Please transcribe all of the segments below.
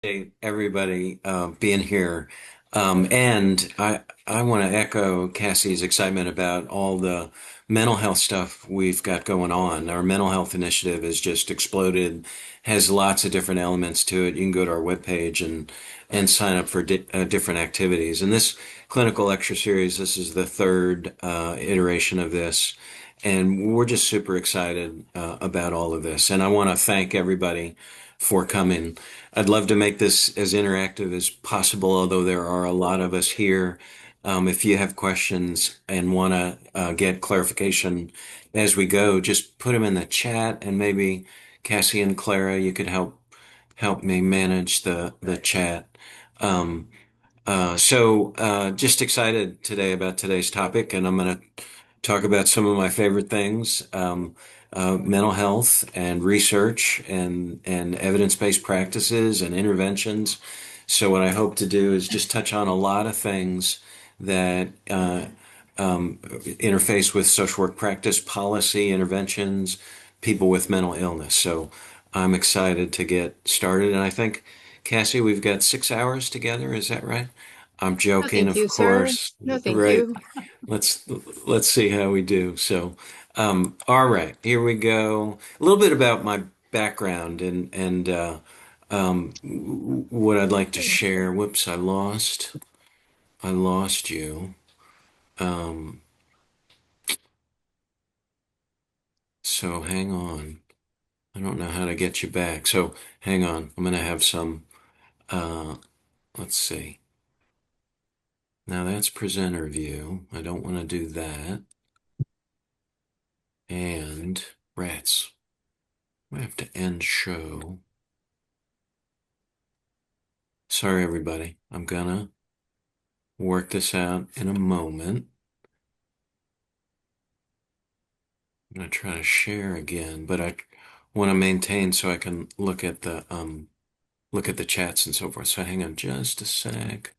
appreciate everybody being here. And I want to echo Cassie's excitement about all the mental health stuff we've got going on. Our mental health initiative has just exploded, has lots of different elements to it. You can go to our webpage and sign up for different activities. And this clinical lecture series, this is the third iteration of this. And we're just super excited about all of this. And I want to thank everybody for coming. I'd love to make this as interactive as possible, although there are a lot of us here. If you have questions and want to get clarification as we go, just put them in the chat, and maybe Cassie and Clara, you could help me manage the chat. Um, just excited today about today's topic, and I'm going to talk about some of my favorite things, mental health and research and evidence-based practices and interventions. So what I hope to do is just touch on a lot of things that interface with social work practice, policy, interventions, people with mental illness. So I'm excited to get started, and I think, Cassie, we've got 6 hours together. Is that right? I'm No, joking, thank of you, sir. course. No, thank Right. you. Let's let's see how we do. All right, here we go. A little bit about my background and what I'd like to share. Whoops, I lost you. Um, so hang on. I don't know how to get you back. So hang on. I'm gonna have some. Uh, let's see. Now that's presenter view. I don't want to do that. And rats. I have to end show. Sorry, everybody. I'm gonna work this out in a moment. I'm gonna try to share again, but I want to maintain so I can look at the chats and so forth. So hang on just a sec.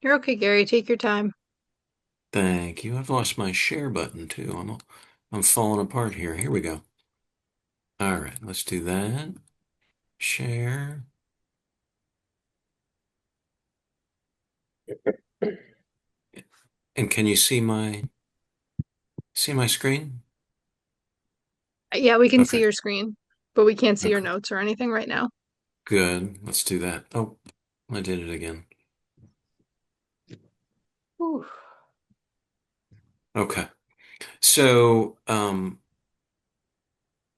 You're okay, Gary. Take your time. Thank you. I've lost my share button too. I'm falling apart here. Here we go. All right, let's do that. Share. And can you see my screen? Yeah, we can see Okay, your screen, but we can't see your okay. notes or anything right now. Good. Let's do that. Oh, I did it again. Whew. Okay. So,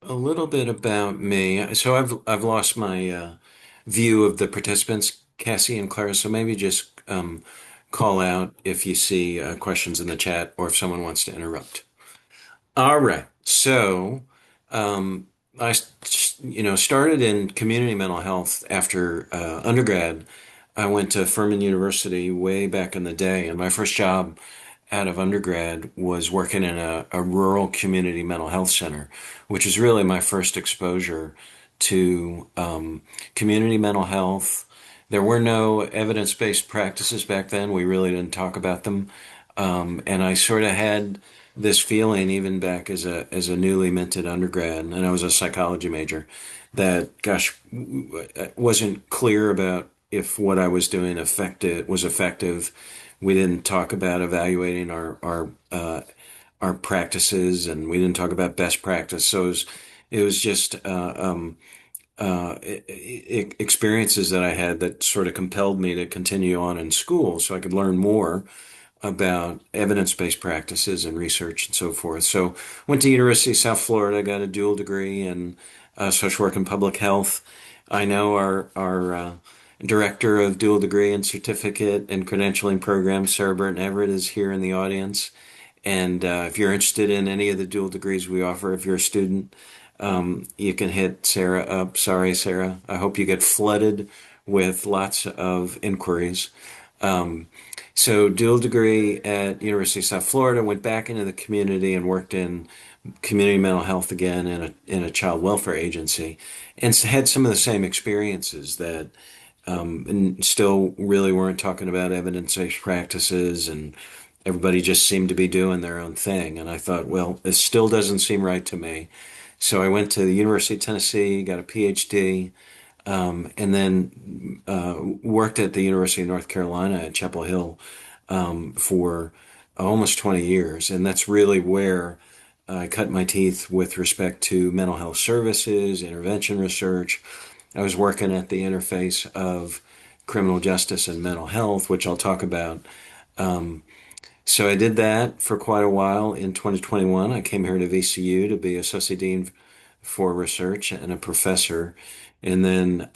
a little bit about me. So I've lost my view of the participants, Cassie and Clara. So maybe just call out if you see questions in the chat or if someone wants to interrupt. All right. So um, started in community mental health after undergrad. I went to Furman University way back in the day, and my first job out of undergrad was working in a rural community mental health center, which is really my first exposure to community mental health. There were no evidence-based practices back then. We really didn't talk about them. And I sort of had this feeling even back as a newly minted undergrad, and I was a psychology major, that gosh, wasn't clear about if what I was doing was effective. We didn't talk about evaluating our practices, and we didn't talk about best practice. So it was just experiences that I had that sort of compelled me to continue on in school so I could learn more about evidence-based practices and research and so forth. So went to University of South Florida, got a dual degree in social work and public health. I know our director of dual degree and certificate and credentialing programs, Sarah Burton Everett, is here in the audience. And if you're interested in any of the dual degrees we offer, if you're a student, you can hit Sarah up. Sorry, Sarah. I hope you get flooded with lots of inquiries. Um, so dual degree at University of South Florida, went back into the community and worked in community mental health again in a child welfare agency, and had some of the same experiences that and still really weren't talking about evidence-based practices, and everybody just seemed to be doing their own thing. And I thought, well, this still doesn't seem right to me. So I went to the University of Tennessee, got a Ph.D. and then worked at the University of North Carolina at Chapel Hill for almost 20 years. And that's really where I cut my teeth with respect to mental health services, intervention research. I was working at the interface of criminal justice and mental health, which I'll talk about. So I did that for quite a while. In 2021, I came here to VCU to be Associate Dean for Research and a professor. And then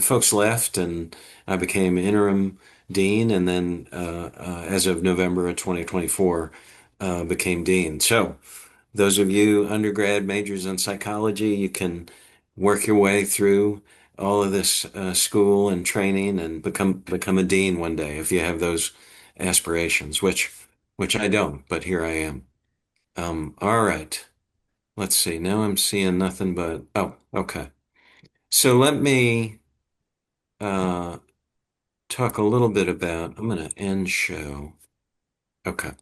folks left, and I became interim dean. And then, as of November of 2024, became dean. So, those of you undergrad majors in psychology, you can work your way through all of this school and training and become a dean one day if you have those aspirations, which I don't, but here I am. All right. Let's see. Now I'm seeing nothing but okay. So let me uh talk a little bit about I'm gonna end show. Okay,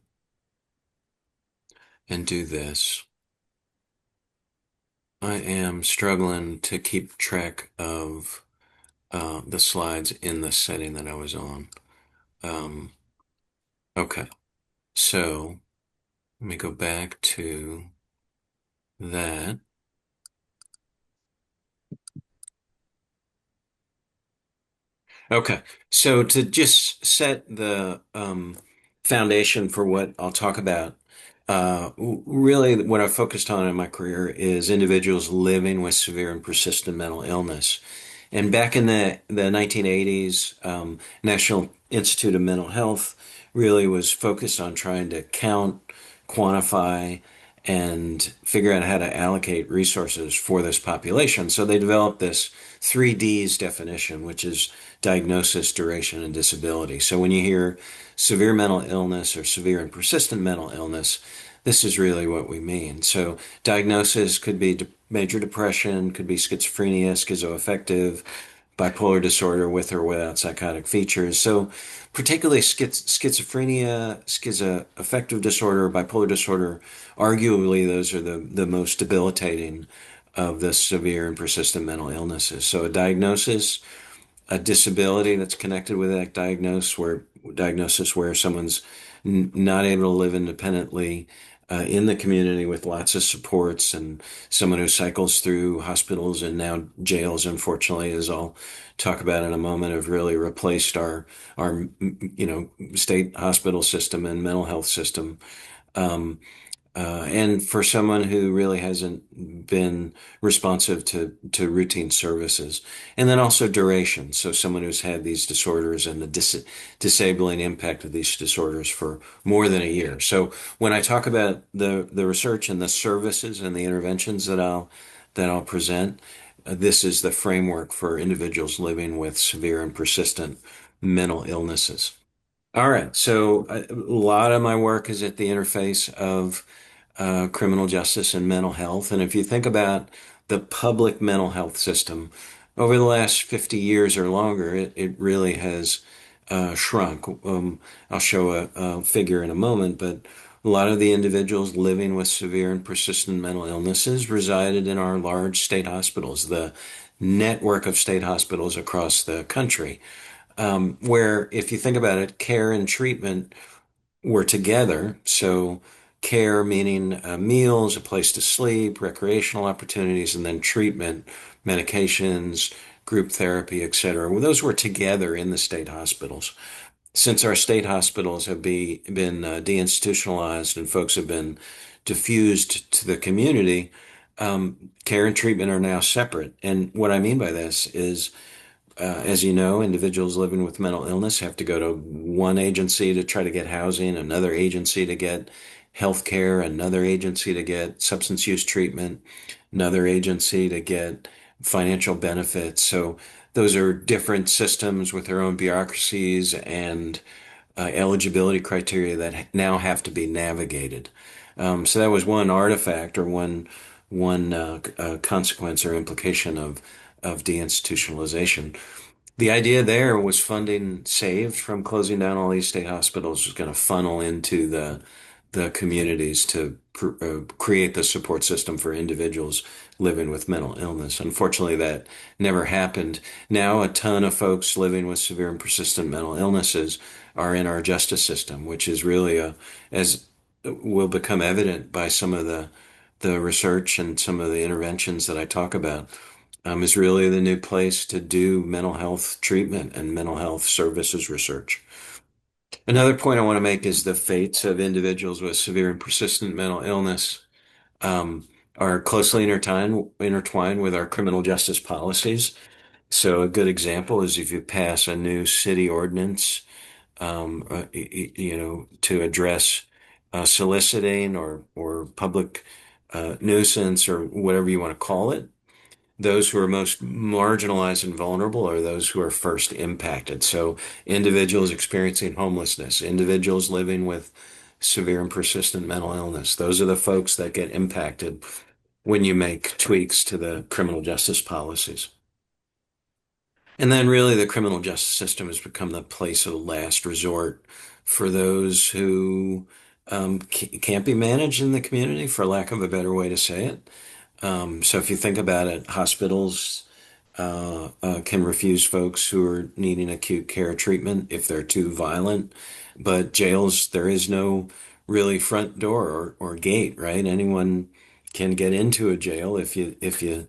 and do this. I am struggling to keep track of the slides in the setting that I was on. Um, okay, so let me go back to that. Okay, so to just set the foundation for what I'll talk about, really what I've focused on in my career is individuals living with severe and persistent mental illness. And back in the 1980s, National Institute of Mental Health really was focused on trying to count, quantify, and figure out how to allocate resources for this population. So they developed this 3Ds definition, which is diagnosis, duration, and disability. So when you hear severe mental illness or severe and persistent mental illness, this is really what we mean. So diagnosis could be major depression, could be schizophrenia, schizoaffective, bipolar disorder with or without psychotic features. So particularly schizophrenia, schizoaffective disorder, bipolar disorder, arguably those are the most debilitating of the severe and persistent mental illnesses. So a diagnosis, a disability that's connected with that diagnosis where someone's not able to live independently in the community with lots of supports, and someone who cycles through hospitals and now jails, unfortunately, as I'll talk about in a moment, have really replaced our state hospital system and mental health system. Um, and for someone who really hasn't been responsive to routine services. And then also duration. So someone who's had these disorders and the disabling impact of these disorders for more than a year. So when I talk about the research and the services and the interventions that I'll present, this is the framework for individuals living with severe and persistent mental illnesses. All right, so a lot of my work is at the interface of criminal justice and mental health. And if you think about the public mental health system, over the last 50 years or longer, it really has shrunk. I'll show a figure in a moment, but a lot of the individuals living with severe and persistent mental illnesses resided in our large state hospitals, the network of state hospitals across the country, where if you think about it, care and treatment were together. So care meaning meals, a place to sleep, recreational opportunities, and then treatment, medications, group therapy, etc. Well, those were together in the state hospitals. Since our state hospitals have been deinstitutionalized and folks have been diffused to the community, care and treatment are now separate. And what I mean by this is as you know, individuals living with mental illness have to go to one agency to try to get housing, another agency to get health care, another agency to get substance use treatment, another agency to get financial benefits. So those are different systems with their own bureaucracies and eligibility criteria that now have to be navigated. So that was one artifact or one consequence or implication of deinstitutionalization. The idea there was funding saved from closing down all these state hospitals was going to funnel into the communities create the support system for individuals living with mental illness. Unfortunately, that never happened. Now, a ton of folks living with severe and persistent mental illnesses are in our justice system, which is really as will become evident by some of the research and some of the interventions that I talk about, is really the new place to do mental health treatment and mental health services research. Another point I want to make is the fates of individuals with severe and persistent mental illness are closely intertwined with our criminal justice policies. So a good example is if you pass a new city ordinance, to address soliciting or public nuisance or whatever you want to call it. Those who are most marginalized and vulnerable are those who are first impacted. So individuals experiencing homelessness, individuals living with severe and persistent mental illness, those are the folks that get impacted when you make tweaks to the criminal justice policies. And then really the criminal justice system has become the place of last resort for those who can't be managed in the community, for lack of a better way to say it. So if you think about it, hospitals can refuse folks who are needing acute care treatment if they're too violent. But jails, there is no really front door or gate, right? Anyone can get into a jail if you do,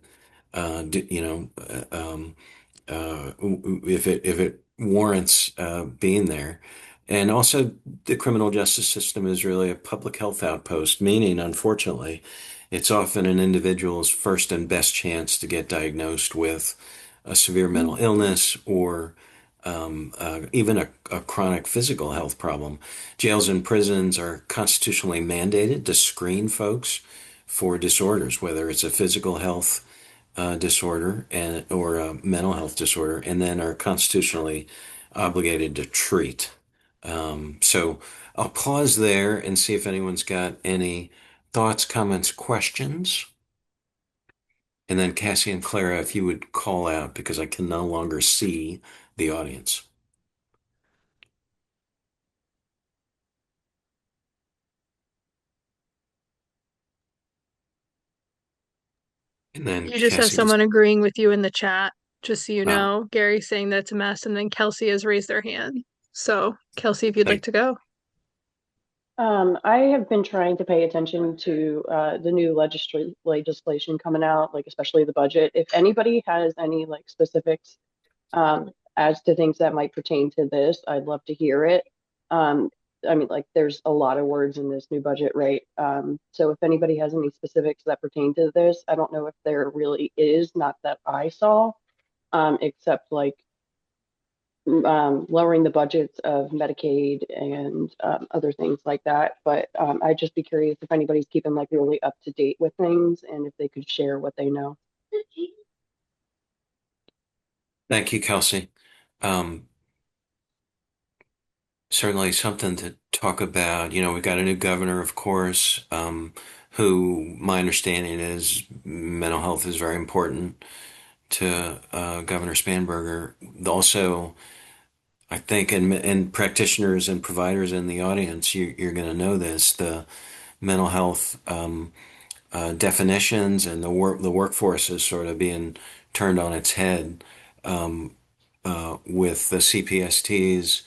if it warrants being there. And also, the criminal justice system is really a public health outpost, meaning, unfortunately, it's often an individual's first and best chance to get diagnosed with a severe mental illness or even a chronic physical health problem. Jails and prisons are constitutionally mandated to screen folks for disorders, whether it's a physical health disorder or a mental health disorder, and then are constitutionally obligated to treat. So I'll pause there and see if anyone's got any thoughts, comments, questions. And then Cassie and Clara, if you would call out because I can no longer see the audience. And then You just have Cassie was, someone agreeing with you in the chat, just so you wow, know. Gary's saying that's a mess, and then Kelsey has raised their hand. So, Kelsey, if you'd like thank, to go. I have been trying to pay attention to the new legislation coming out, like especially the budget. If anybody has any like specifics as to things that might pertain to this, I'd love to hear it. I mean, like there's a lot of words in this new budget, right? So if anybody has any specifics that pertain to this, I don't know if there really is, not that I saw, except like lowering the budgets of Medicaid and other things like that. But I'd just be curious if anybody's keeping like really up to date with things and if they could share what they know. thank you, Kelsey. Um, Certainly something to talk about. You know, we've got a new governor, of course, who my understanding is mental health is very important to Governor Spanberger. Also, I think, and practitioners and providers in the audience, you're going to know this, the mental health definitions and the workforce is sort of being turned on its head with the CPSTs,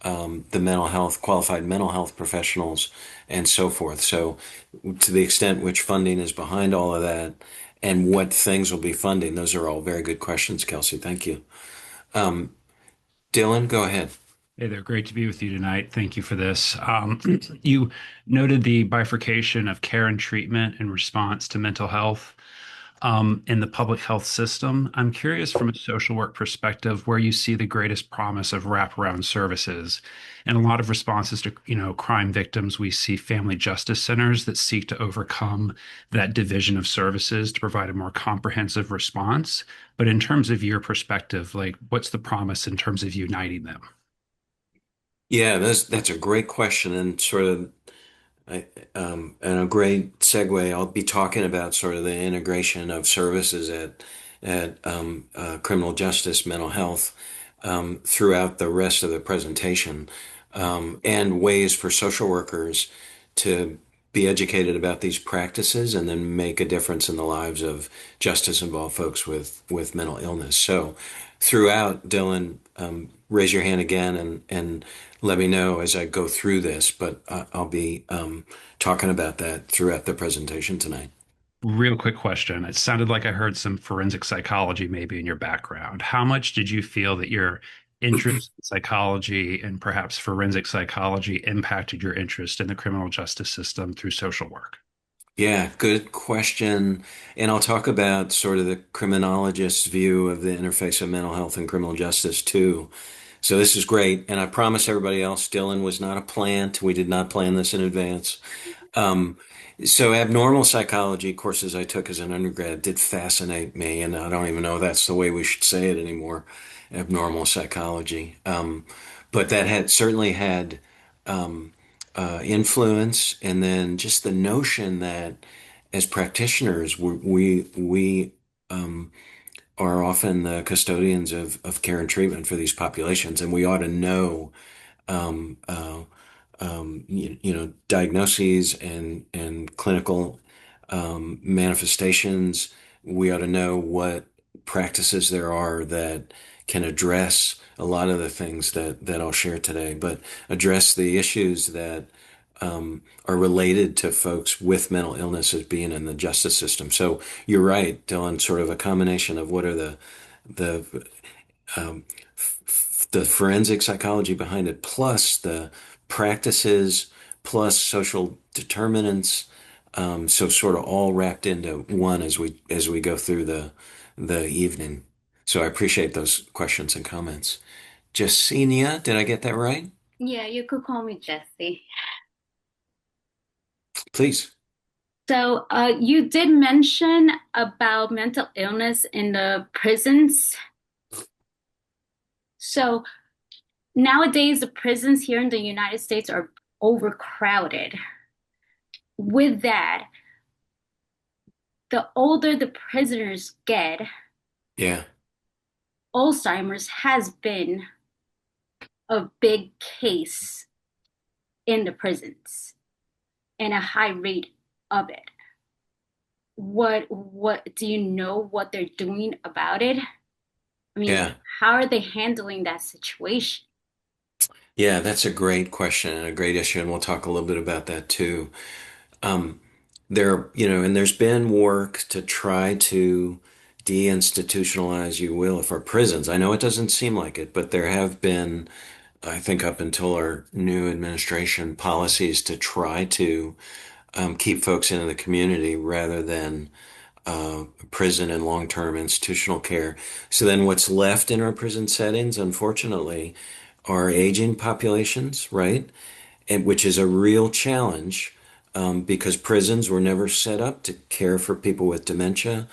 the mental health, qualified mental health professionals, and so forth. So, to the extent which funding is behind all of that and what things will be funding, those are all very good questions, Kelsey. Thank you. Dylan, go ahead. Hey there, great to be with you tonight. Thank you for this. You noted the bifurcation of care and treatment in response to mental health in the public health system. I'm curious from a social work perspective where you see the greatest promise of wraparound services. In a lot of responses to, crime victims, we see family justice centers that seek to overcome that division of services to provide a more comprehensive response. But in terms of your perspective, like what's the promise in terms of uniting them? Yeah, that's a great question and sort of and a great segue. I'll be talking about sort of the integration of services at criminal justice, mental health throughout the rest of the presentation, and ways for social workers to be educated about these practices and then make a difference in the lives of justice involved folks with mental illness. So throughout, Dylan, raise your hand again and let me know as I go through this, but I'll be talking about that throughout the presentation tonight. Real quick question. It sounded like I heard some forensic psychology maybe in your background. How much did you feel that your interest in psychology and perhaps forensic psychology impacted your interest in the criminal justice system through social work? Yeah, good question. And I'll talk about sort of the criminologist's view of the interface of mental health and criminal justice too. So this is great. And I promise everybody else, Dylan was not a plant. We did not plan this in advance. Um, so abnormal psychology courses I took as an undergrad did fascinate me, and I don't even know if that's the way we should say it anymore, abnormal psychology. But that had certainly had um, influence, and then just the notion that as practitioners, we are often the custodians of care and treatment for these populations, and we ought to know um, uh, diagnoses and clinical manifestations. We ought to know what practices there are that can address a lot of the things that I'll share today, but address the issues that are related to folks with mental illnesses being in the justice system. So you're right, Dylan, sort of a combination of what are the um, the forensic psychology behind it, plus the practices, plus social determinants. So sort of all wrapped into one as we go through the evening. So I appreciate those questions and comments. Jacinia, did I get that right? Yeah, you could call me Jessie. Please. So, you did mention about mental illness in the prisons. So, nowadays, the prisons here in the United States are overcrowded. With that, the older the prisoners get, Yeah. Alzheimer's has been a big case in the prisons and a high rate of it. What do you know what they're doing about it? I mean, Yeah. how are they handling that situation? Yeah, that's a great question and a great issue, and we'll talk a little bit about that too. Um, and there's been work to try to deinstitutionalize, you will, if our prisons. I know it doesn't seem like it, but there have been, I think, up until our new administration, policies to try to keep folks in the community rather than prison and long-term institutional care. So then what's left in our prison settings, unfortunately, are aging populations, right? And which is a real challenge because prisons were never set up to care for people with dementia,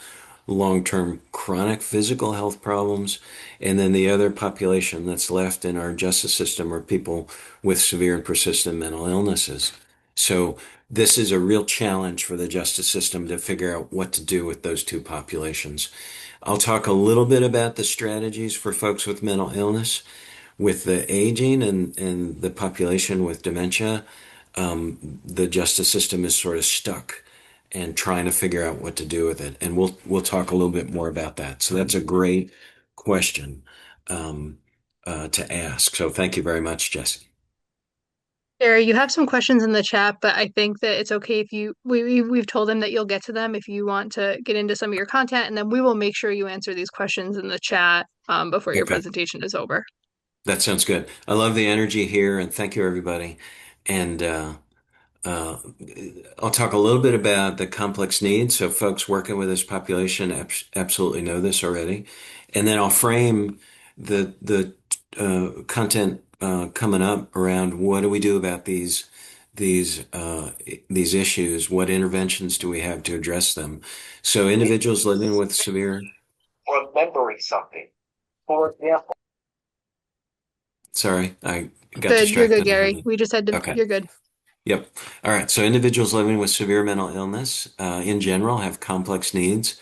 long-term chronic physical health problems, and then the other population that's left in our justice system are people with severe and persistent mental illnesses. So this is a real challenge for the justice system to figure out what to do with those two populations. I'll talk a little bit about the strategies for folks with mental illness with the aging and the population with dementia. The justice system is sort of stuck and trying to figure out what to do with it. And we'll talk a little bit more about that. So that's a great question um, to ask. So thank you very much, Jesse. Gary, you have some questions in the chat, but I think that it's okay if we've told them that you'll get to them if you want to get into some of your content, and then we will make sure you answer these questions in the chat before your Okay, presentation is over. that sounds good. I love the energy here, and thank you, everybody. And Uh, I'll talk a little bit about the complex needs. So folks working with this population absolutely know this already. And then I'll frame the content coming up around what do we do about these issues? What interventions do we have to address them? So individuals living with severe. Remembering something. For example. Sorry, I got Good, you're good, distracted. Gary. We just had to, Okay. you're good. Yep. All right. So individuals living with severe mental illness, in general, have complex needs,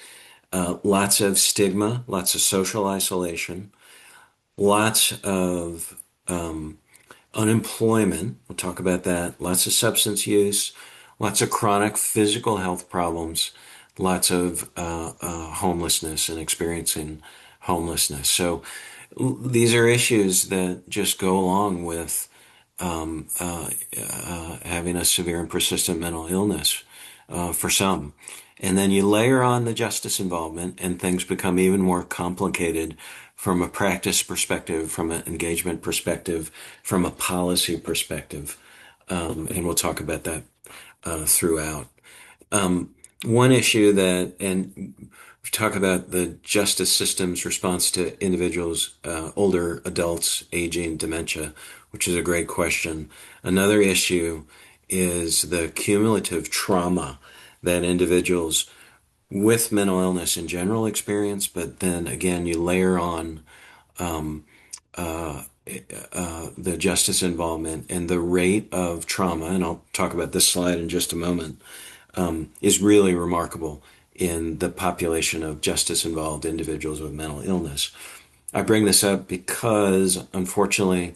lots of stigma, lots of social isolation, lots of unemployment. We'll talk about that. Lots of substance use, lots of chronic physical health problems, lots of homelessness and experiencing homelessness. So these are issues that just go along with having a severe and persistent mental illness for some. And then you layer on the justice involvement, and things become even more complicated from a practice perspective, from an engagement perspective, from a policy perspective. And we'll talk about that throughout. One issue that, and we talk about the justice system's response to individuals, older adults, aging, dementia, which is a great question. Another issue is the cumulative trauma that individuals with mental illness in general experience, but then again, you layer on uh, the justice involvement and the rate of trauma, and I'll talk about this slide in just a moment, is really remarkable in the population of justice involved individuals with mental illness. I bring this up because, unfortunately,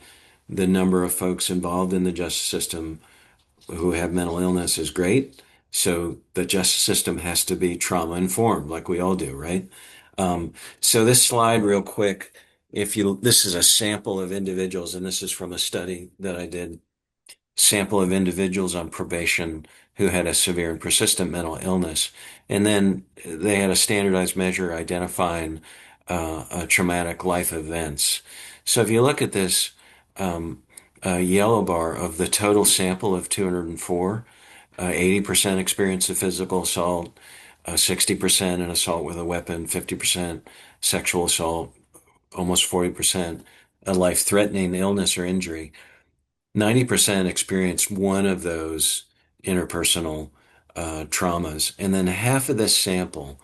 the number of folks involved in the justice system who have mental illness is great. So the justice system has to be trauma informed, like we all do, right? So this slide, real quick, this is a sample of individuals, and this is from a study that I did, sample of individuals on probation who had a severe and persistent mental illness. And then they had a standardized measure identifying traumatic life events. So if you look at this yellow bar of the total sample of 204, 80% experience of physical assault, 60% an assault with a weapon, 50% sexual assault, almost 40% a life-threatening illness or injury. 90% experienced one of those interpersonal traumas, and then half of this sample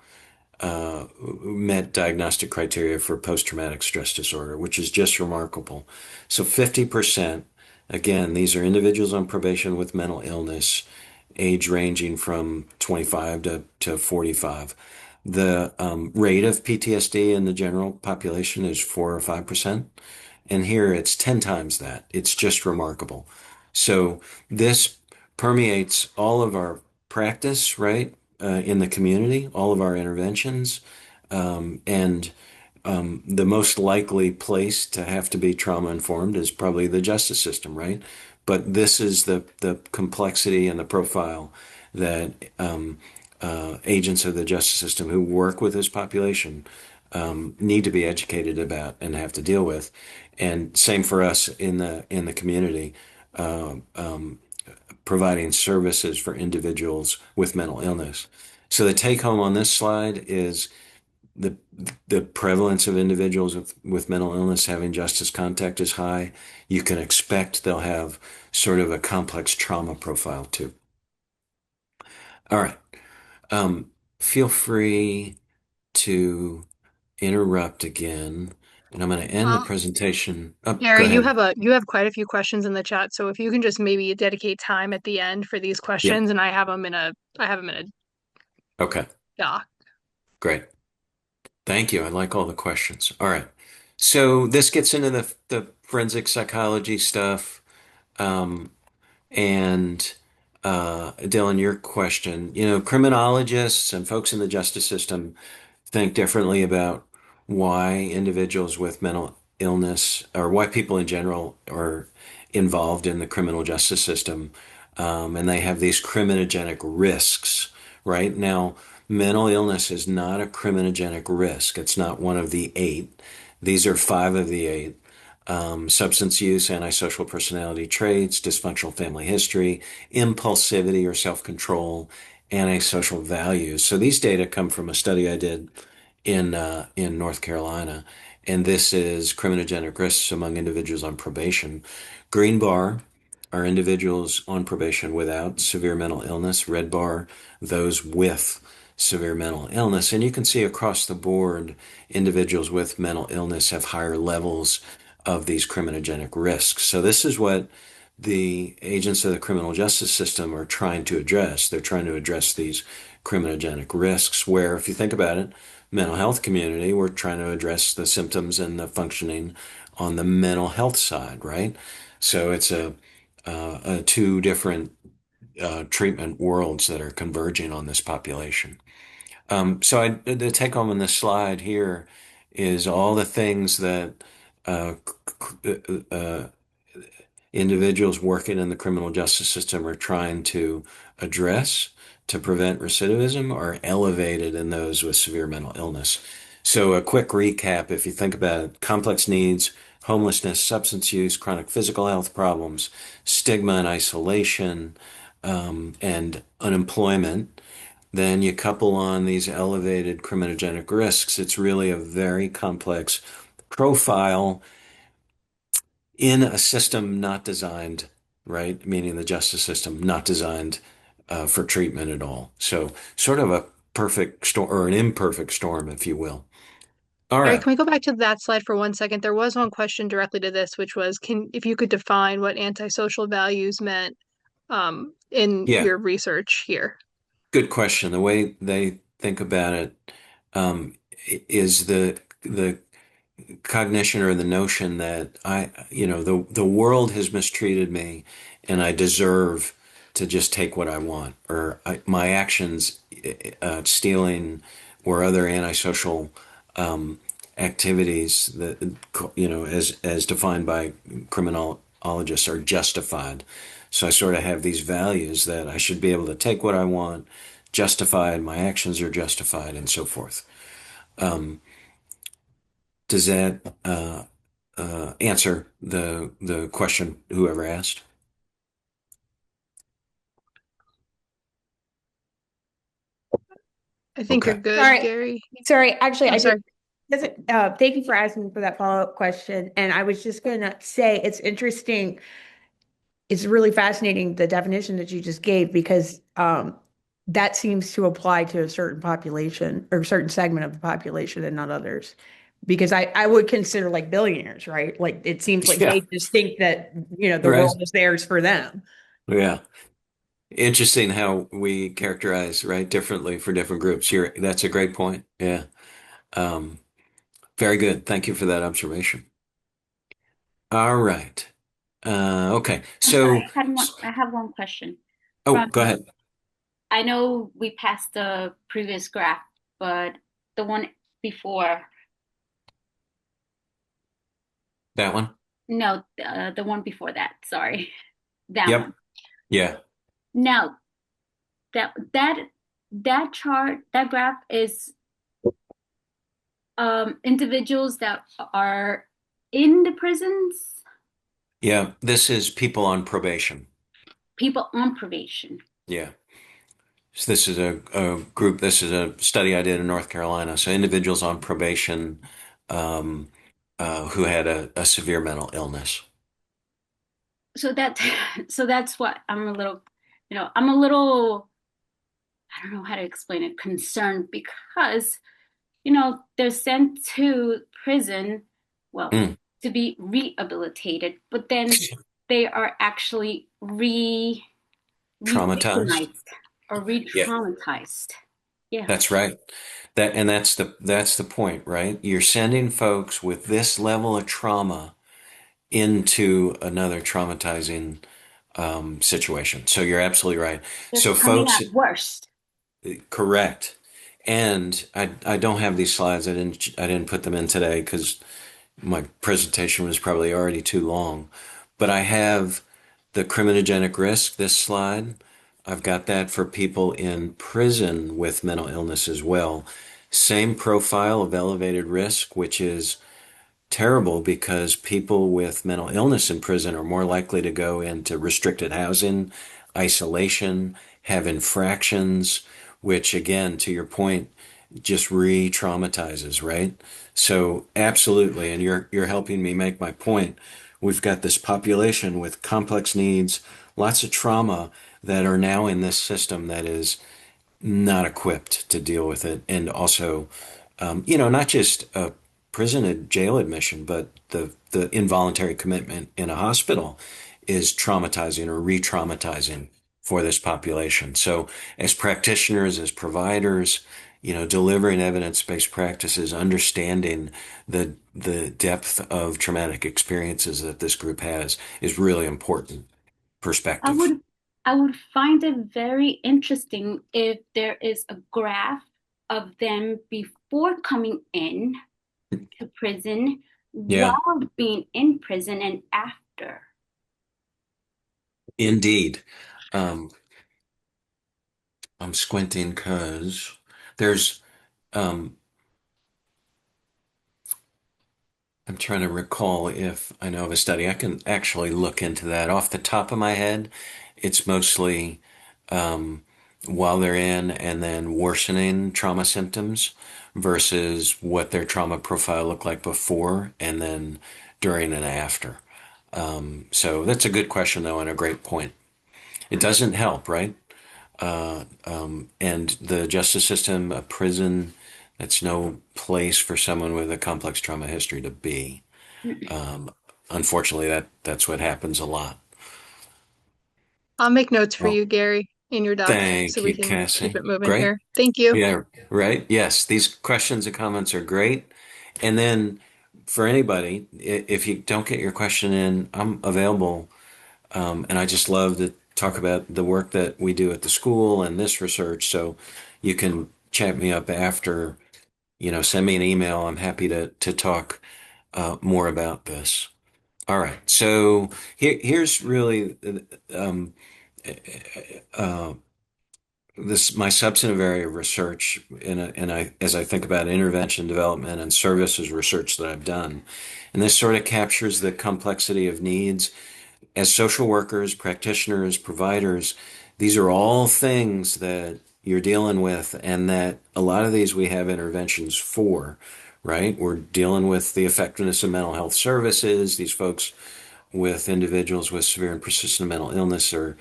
met diagnostic criteria for post-traumatic stress disorder, which is just remarkable. So 50%, again, these are individuals on probation with mental illness, age ranging from 25 to 45. The rate of PTSD in the general population is 4 or 5%. And here it's 10 times that. It's just remarkable. So this permeates all of our practice, right, in the community, all of our interventions. And the most likely place to have to be trauma informed is probably the justice system, right? But this is the complexity and the profile that agents of the justice system who work with this population need to be educated about and have to deal with. And same for us in the community, providing services for individuals with mental illness. So the take home on this slide is the the prevalence of individuals with mental illness having justice contact is high. You can expect they'll have sort of a complex trauma profile too. All right. Feel free to interrupt again, and I'm going to end the Um, presentation. Oh, go Gary, ahead. you have quite a few questions in the chat, so if you can just maybe dedicate time at the end for these Yeah. questions, and I have them in a Okay. doc. Great. Thank you. I like all the questions. All right. So this gets into the forensic psychology stuff. Um, And Dylan, your question, criminologists and folks in the justice system think differently about why individuals with mental illness or why people in general are involved in the criminal justice system. And they have these criminogenic risks, right? Now, mental illness is not a criminogenic risk. It's not one of the eight. These are five of the eight: substance use, antisocial personality traits, dysfunctional family history, impulsivity or self-control, antisocial values. So these data come from a study I did in North Carolina, and this is criminogenic risks among individuals on probation. Green bar are individuals on probation without severe mental illness. Red bar, those with severe mental illness. And you can see across the board, individuals with mental illness have higher levels of these criminogenic risks. So this is what the agents of the criminal justice system are trying to address. They're trying to address these criminogenic risks, where, if you think about it, mental health community, we're trying to address the symptoms and the functioning on the mental health side, right? So it's a two different treatment worlds that are converging on this population. The take home on this slide here is all the things that uh, uh, individuals working in the criminal justice system are trying to address to prevent recidivism are elevated in those with severe mental illness. So, a quick recap if you think about it, complex needs, homelessness, substance use, chronic physical health problems, stigma and isolation, and unemployment. Then you couple on these elevated criminogenic risks. It's really a very complex profile in a system not designed, right? Meaning the justice system not designed for treatment at all. So sort of a perfect storm or an imperfect storm, if you will. All Gary, right. can we go back to that slide for 1 second? There was one question directly to this, which was, can if you could define what antisocial values meant in Yeah, your research here. good question. The way they think about it is the cognition or the notion that the world has mistreated me and I deserve to just take what I want, or my actions, stealing or other antisocial activities that, as defined by criminologists, are justified. So I sort of have these values that I should be able to take what I want, justified, my actions are justified, and so forth. Does that answer the question whoever asked? I think you're Okay. good, Sorry, Gary. sorry. Actually, I'm I did. sorry. Thank you for asking for that follow-up question. And I was just going to say it's interesting. It's really fascinating the definition that you just gave because that seems to apply to a certain population or a certain segment of the population and not others. Because I would consider like billionaires, right? Like it seems like Yeah. they just think that, the Right. world is theirs for them. Yeah. Interesting how we characterize, right, differently for different groups. That's a great point. Yeah. Um, very good. Thank you for that observation. All right. Okay. I'm sorry, So, I have one question. oh, From go ahead. I know we passed the previous graph, but the one before, That one? no, the one before that, sorry, that Yep. one. Yeah. Now, that that that chart, that graph is individuals that are in the prisons, Yeah. This is people on probation. people on probation. Yeah. So this is a group, this is a study I did in North Carolina. So individuals on probation um, who had a severe mental illness. So that so that's what I'm a little, I'm a little, I don't know how to explain it, concerned because they're sent to prison, well, Mm. to be rehabilitated, but then they are actually Traumatized. re-victimized or Yeah, re-traumatized. Yeah. that's right. That's the point, right? You're sending folks with this level of trauma into another traumatizing situation. So you're absolutely right. They're So coming folks, out worse. correct. And I don't have these slides. I didn't put them in today because my presentation was probably already too long. But I have the criminogenic risk, this slide. I've got that for people in prison with mental illness as well. Same profile of elevated risk, which is terrible because people with mental illness in prison are more likely to go into restricted housing, isolation, have infractions, which again, to your point, just re-traumatizes, right? So absolutely, and you're helping me make my point. We've got this population with complex needs, lots of trauma that are now in this system that is not equipped to deal with it. And also, not just a prison and jail admission, but the involuntary commitment in a hospital is traumatizing or re-traumatizing for this population. So as practitioners, as providers, delivering evidence-based practices, understanding the depth of traumatic experiences that this group has is really important I perspective. would I would find it very interesting if there is a graph of them before coming in to prison, Yeah, while being in prison, and after. indeed. Um, I'm squinting because there's, um, I'm trying to recall if I know of a study. I can actually look into that off the top of my head. It's mostly um, while they're in and then worsening trauma symptoms versus what their trauma profile looked like before and then during and after. So that's a good question, though, and a great point. It doesn't help, right? And the justice system, a prison, that's no place for someone with a complex trauma history to be. Unfortunately, that's what happens a lot. I'll make notes for Well, you, Gary, in your doc so thank we you, can keep Cassie. it moving Great. here. Thank you. Yeah, right. Yes, these questions and comments are great. And then for anybody, if you don't get your question in, I'm available. And I just love to talk about the work that we do at the school and this research. So you can chat me up after, send me an email. I'm happy to talk more about this. All right. So here's really um, uh, this my substantive area of research, and I as I think about intervention, development, and services research that I've done, and this sort of captures the complexity of needs as social workers, practitioners, providers. These are all things that you're dealing with, and that a lot of these we have interventions for. Right? We're dealing with the effectiveness of mental health services. These folks with individuals with severe and persistent mental illness are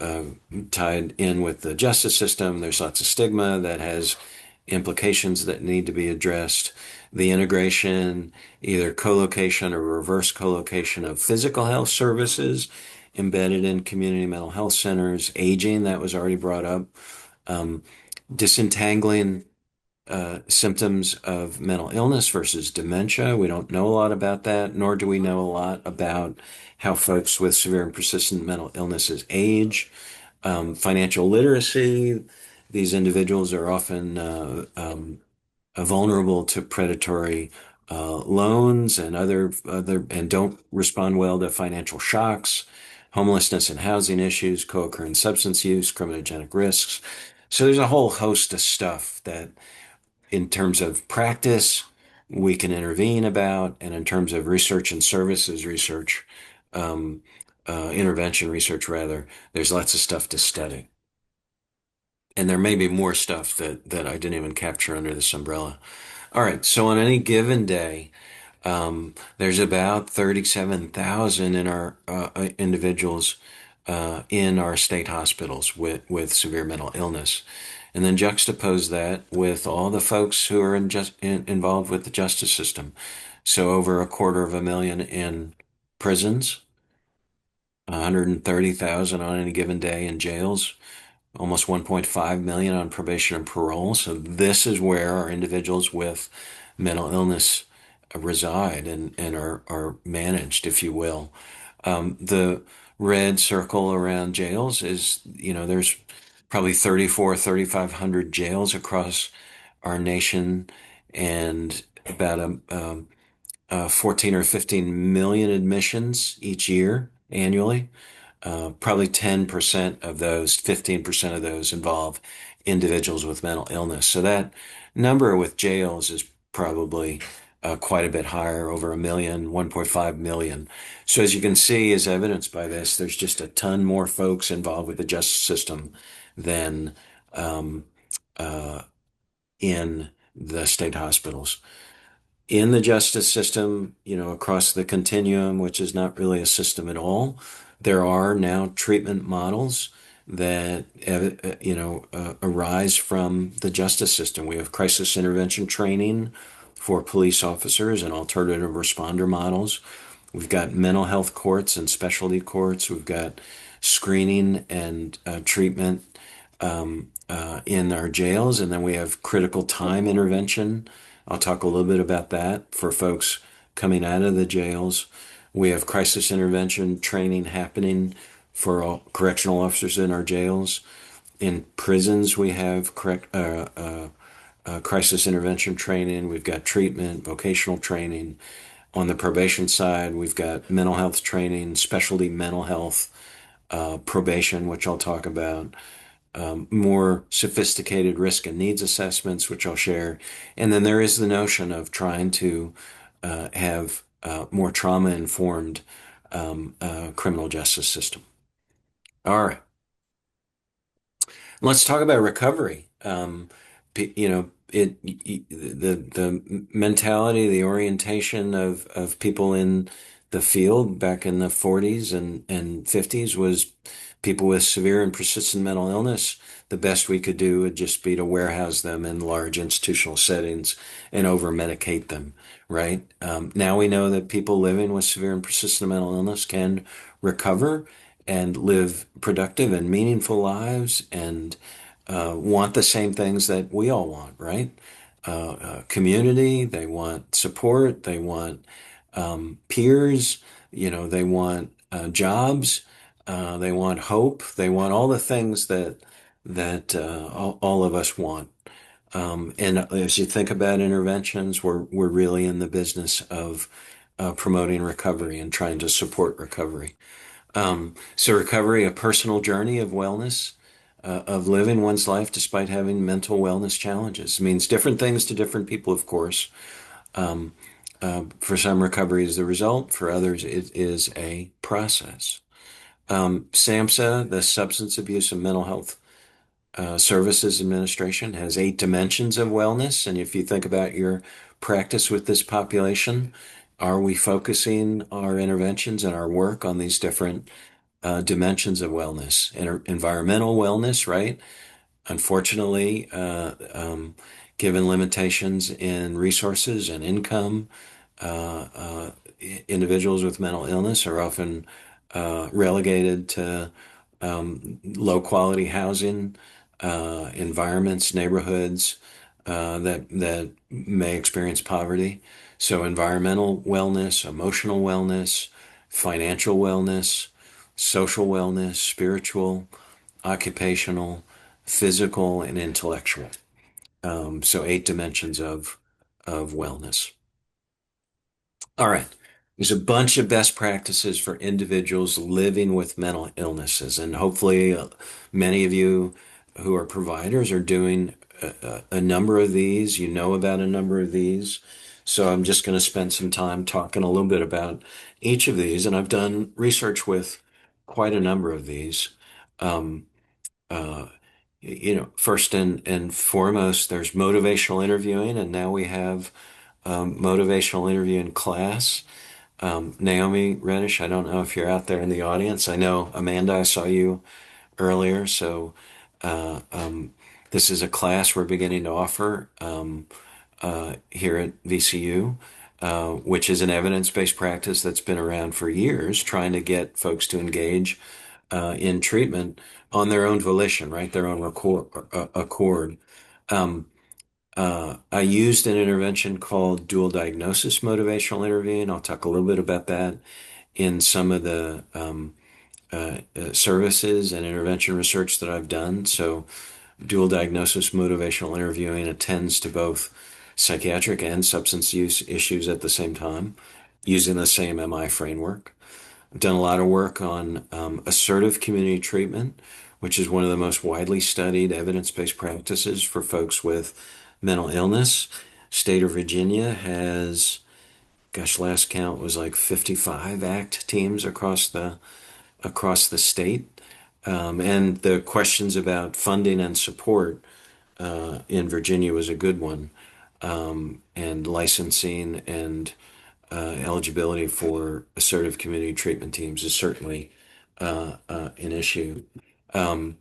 uh, tied in with the justice system. There's lots of stigma that has implications that need to be addressed. The integration, either co-location or reverse co-location of physical health services embedded in community mental health centers, aging, that was already brought up, um, disentangling symptoms of mental illness versus dementia. We don't know a lot about that, nor do we know a lot about how folks with severe and persistent mental illnesses age. Financial literacy. These individuals are often vulnerable to predatory loans and other and don't respond well to financial shocks, homelessness and housing issues, co-occurring substance use, criminogenic risks. So there's a whole host of stuff that in terms of practice, we can intervene about, and in terms of research and services research, um, intervention research rather, there's lots of stuff to study. And there may be more stuff that I didn't even capture under this umbrella. All right, so on any given day, there's about 37,000 in our individuals in our state hospitals with severe mental illness. And then juxtapose that with all the folks who are involved with the justice system. So over 250,000 in prisons, 130,000 on any given day in jails, almost 1.5 million on probation and parole. So this is where our individuals with mental illness reside and are managed, if you will. The red circle around jails is, there's probably 3,500 jails across our nation and about 14 or 15 million admissions each year annually. Probably 10% of those, 15% of those involve individuals with mental illness. So that number with jails is probably quite a bit higher, over a million, 1.5 million. So as you can see, as evidenced by this, there's just a ton more folks involved with the justice system than um, uh, in the state hospitals in the justice system, across the continuum, which is not really a system at all, there are now treatment models that, arise from the justice system. We have crisis intervention training for police officers and alternative responder models. We've got mental health courts and specialty courts. We've got screening and treatment in our jails. And then we have critical time intervention. I'll talk a little bit about that for folks coming out of the jails. We have crisis intervention training happening for all correctional officers in our jails. In prisons, we have crisis intervention training. We've got treatment, vocational training. On the probation side, we've got mental health training, specialty mental health, probation, which I'll talk about, more sophisticated risk and needs assessments, which I'll share. And then there is the notion of trying to have more trauma-informed criminal justice system. All right. Let's talk about recovery. You know, the mentality, the orientation of people in the field back in the 40s and 50s was people with severe and persistent mental illness. The best we could do would just be to warehouse them in large institutional settings and over-medicate them, right? Now we know that people living with severe and persistent mental illness can recover and live productive and meaningful lives and want the same things that we all want, right? Community, they want support, they want peers, they want jobs, they want hope, they want all the things that all of us want. And as you think about interventions, we're really in the business of promoting recovery and trying to support recovery. So recovery, a personal journey of wellness, of living one's life despite having mental wellness challenges. It means different things to different people, of course. For some, recovery is the result. For others, it is a process. SAMHSA, the Substance Abuse and Mental Health Services Administration, has 8 dimensions of wellness. And if you think about your practice with this population, are we focusing our interventions and our work on these different dimensions of wellness? Environmental wellness, right? Unfortunately, given limitations in resources and income, individuals with mental illness are often relegated to low quality housing, environments, neighborhoods that may experience poverty. So environmental wellness, emotional wellness, financial wellness, social wellness, spiritual, occupational, physical, and intellectual. So 8 dimensions of wellness. All right. There's a bunch of best practices for individuals living with mental illnesses, and hopefully many of you who are providers are doing a number of these. You know about a number of these. So I'm just going to spend some time talking a little bit about each of these, and I've done research with quite a number of these. Um, uh, First and foremost, there's motivational interviewing, and now we have motivational interviewing class. Naomi Reddish, I don't know if you're out there in the audience. I know Amanda, I saw you earlier. So uh, um, this is a class we're beginning to offer here at VCU, which is an evidence-based practice that's been around for years, trying to get folks to engage in treatment on their own volition, right? Their own accord. Um, I used an intervention called dual diagnosis motivational interviewing. I'll talk a little bit about that in some of the services and intervention research that I've done. So, dual diagnosis motivational interviewing attends to both psychiatric and substance use issues at the same time, using the same MI framework. I've done a lot of work on assertive community treatment, which is one of the most widely studied evidence-based practices for folks with mental illness. State of Virginia has, gosh, last count was like 55 ACT teams across the state. And the questions about funding and support in Virginia was a good one. And licensing and eligibility for assertive community treatment teams is certainly an issue. Um,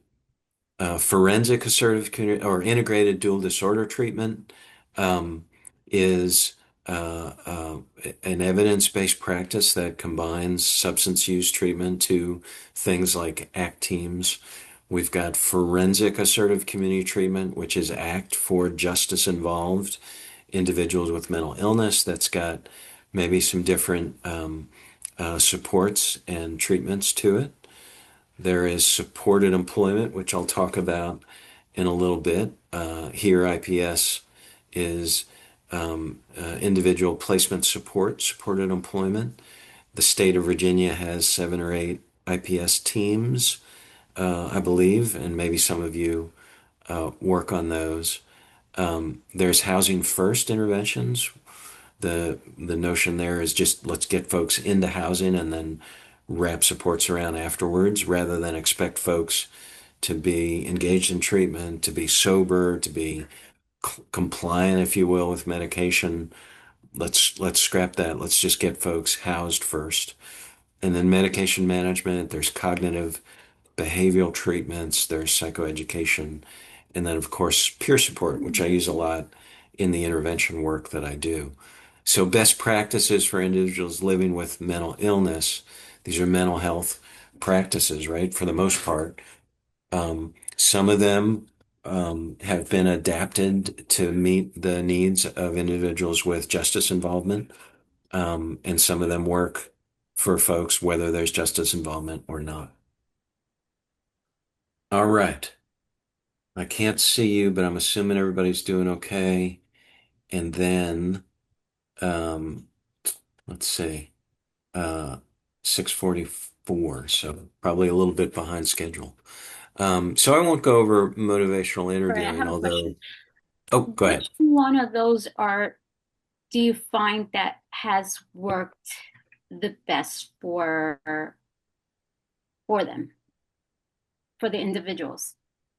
Forensic assertive community or integrated dual disorder treatment um, is an evidence-based practice that combines substance use treatment to things like ACT teams. We've got forensic assertive community treatment, which is ACT for justice involved individuals with mental illness. That's got maybe some different supports and treatments to it. There is supported employment, which I'll talk about in a little bit. Here, IPS is individual placement support, supported employment. The state of Virginia has 7 or 8 IPS teams, I believe, and maybe some of you work on those. There's housing first interventions. The notion there is just let's get folks into housing and then wrap supports around afterwards, rather than expect folks to be engaged in treatment, to be sober, to be compliant, if you will, with medication. Let's scrap that. Let's just get folks housed first. And then medication management, there's cognitive behavioral treatments, there's psychoeducation, and then, of course, peer support, which I use a lot in the intervention work that I do. So, best practices for individuals living with mental illness, these are mental health practices, right? For the most part. Some of them have been adapted to meet the needs of individuals with justice involvement, and some of them work for folks whether there's justice involvement or not. All right. I can't see you, but I'm assuming everybody's doing okay. And then, um, let's see, uh, 6:44, so probably a little bit behind schedule. So I won't go over motivational Right, I interviewing, have a although, question. oh, go Which ahead. one of those do you find that has worked the best for them, for the individuals?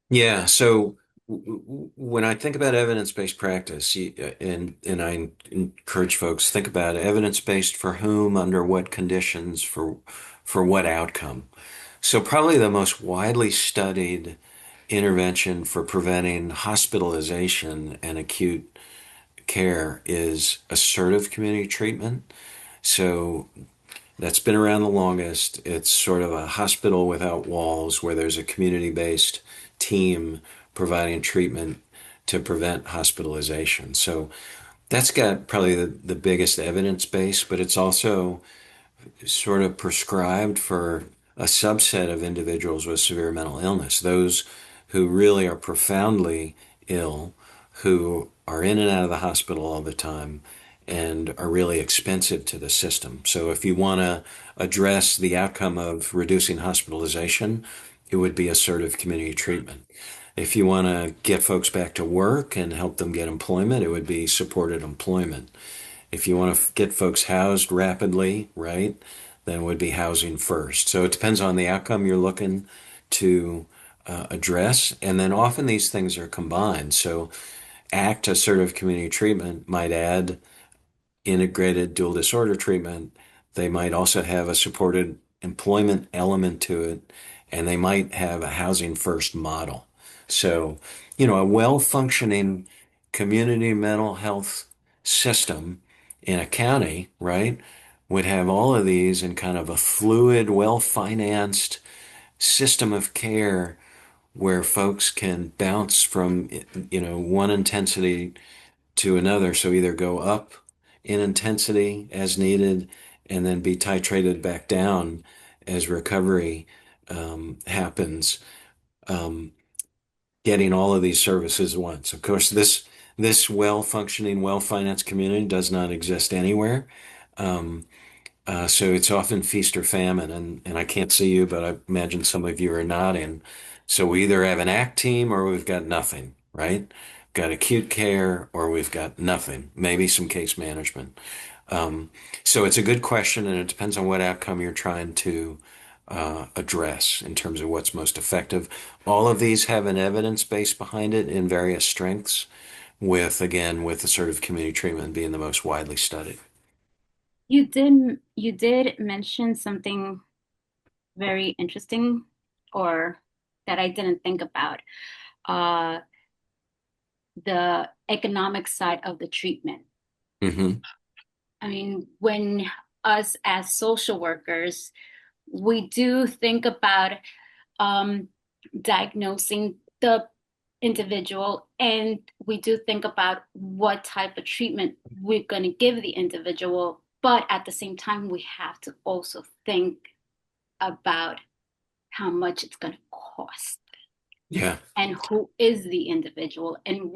Yeah, so when I think about evidence-based practice, and I encourage folks, think about evidence-based for whom, under what conditions, for what outcome. So probably the most widely studied intervention for preventing hospitalization and acute care is assertive community treatment. So that's been around the longest. It's sort of a hospital without walls where there's a community-based team providing treatment to prevent hospitalization. So that's got probably the biggest evidence base, but it's also sort of prescribed for a subset of individuals with severe mental illness, those who really are profoundly ill, who are in and out of the hospital all the time and are really expensive to the system. So if you want to address the outcome of reducing hospitalization, it would be assertive community treatment. If you want to get folks back to work and help them get employment, it would be supported employment. If you want to get folks housed rapidly, right, then it would be housing first. So it depends on the outcome you're looking to address. And then often these things are combined. So ACT, assertive community treatment, might add integrated dual disorder treatment. They might also have a supported employment element to it, and they might have a housing first model. So, a well-functioning community mental health system in a county, right, would have all of these in kind of a fluid, well-financed system of care where folks can bounce from, one intensity to another. So either go up in intensity as needed and then be titrated back down as recovery happens, um, getting all of these services at once. Of course, this well-functioning, well-financed community does not exist anywhere. Um, so it's often feast or famine, and I can't see you, but I imagine some of you are nodding. So we either have an ACT team or we've got nothing, right? Got acute care or we've got nothing, maybe some case management. So it's a good question, and it depends on what outcome you're trying to address in terms of what's most effective. All of these have an evidence base behind it in various strengths, with assertive community treatment being the most widely studied. You did mention something very interesting, or that I didn't think about. Uh, the economic side of the treatment. Hmm. I mean, when us as social workers, we do think about um, diagnosing the individual, and we do think about what type of treatment we're going to give the individual. But at the same time, we have to also think about how much it's going to cost Yeah. and who is the individual and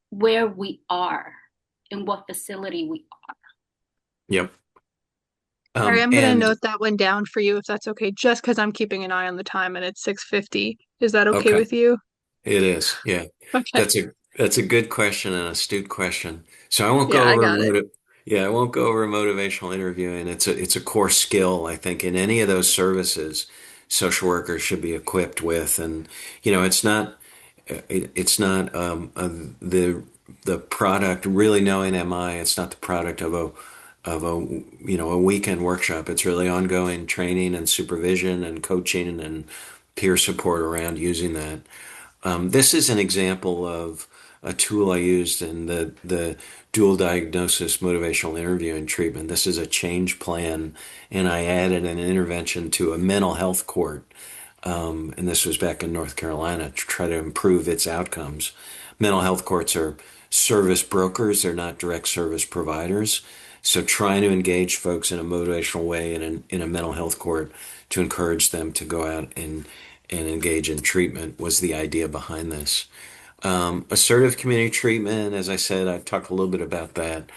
where we are and what facility we are. Yep. Sorry, I'm gonna And note that one down for you if that's okay, just because I'm keeping an eye on the time and it's 6:50. Is that okay okay. with you? It is, yeah. Okay. That's a good question and astute question. So I won't Yeah, go I over got it. yeah, I won't go over motivational interviewing. It's a core skill, I think, in any of those services social workers should be equipped with. And it's not the product really knowing MI. It's not the product of a weekend workshop. It's really ongoing training and supervision and coaching and peer support around using that. This is an example of a tool I used in the dual diagnosis motivational interviewing treatment. This is a change plan, and I added an intervention to a mental health court. And this was back in North Carolina to try to improve its outcomes. Mental health courts are service brokers, they're not direct service providers. So trying to engage folks in a motivational way in a mental health court to encourage them to go out and engage in treatment was the idea behind this. Assertive community treatment, as I said, I've talked a little bit about that.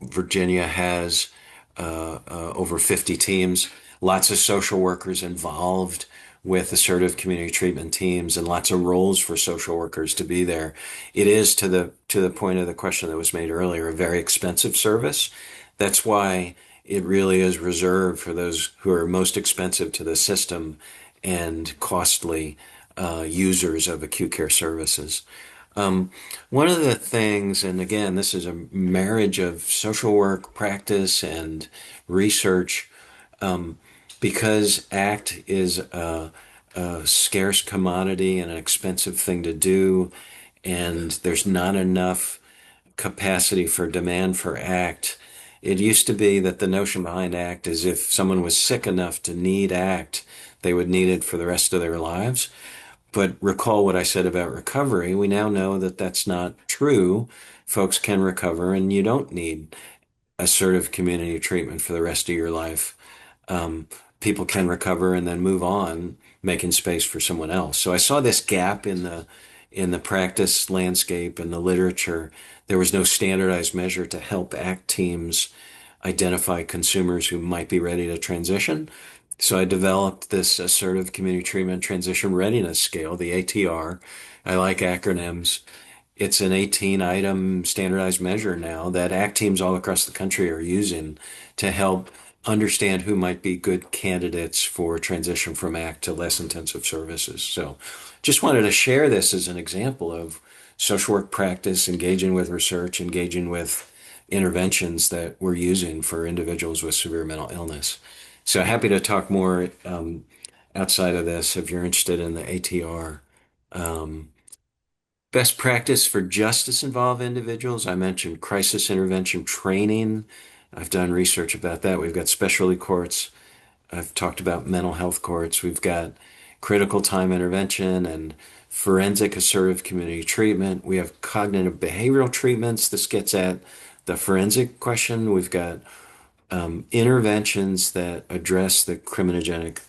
Virginia has over 50 teams, lots of social workers involved with assertive community treatment teams, and lots of roles for social workers to be there. It is to the point of the question that was made earlier, a very expensive service. That's why it really is reserved for those who are most expensive to the system and costly users of acute care services. Um, One of the things, and again, this is a marriage of social work practice and research, um, because ACT is a scarce commodity and an expensive thing to do, and there's not enough capacity for demand for ACT. It used to be that the notion behind ACT is if someone was sick enough to need ACT, they would need it for the rest of their lives. But recall what I said about recovery. We now know that that's not true. Folks can recover, and you don't need assertive community treatment for the rest of your life. Um, People can recover and then move on, making space for someone else. So I saw this gap in the practice landscape and the literature. There was no standardized measure to help ACT teams identify consumers who might be ready to transition. So I developed this assertive community treatment transition readiness scale, the ATR. I like acronyms. It's an 18 item standardized measure now that ACT teams all across the country are using to help understand who might be good candidates for transition from ACT to less intensive services. So just wanted to share this as an example of social work practice, engaging with research, engaging with interventions that we're using for individuals with severe mental illness. So happy to talk more outside of this if you're interested in the ATR. Um, Best practice for justice involved individuals. I mentioned crisis intervention training. I've done research about that. We've got specialty courts. I've talked about mental health courts. We've got critical time intervention and forensic assertive community treatment. We have cognitive behavioral treatments. This gets at the forensic question. We've got interventions that address the criminogenic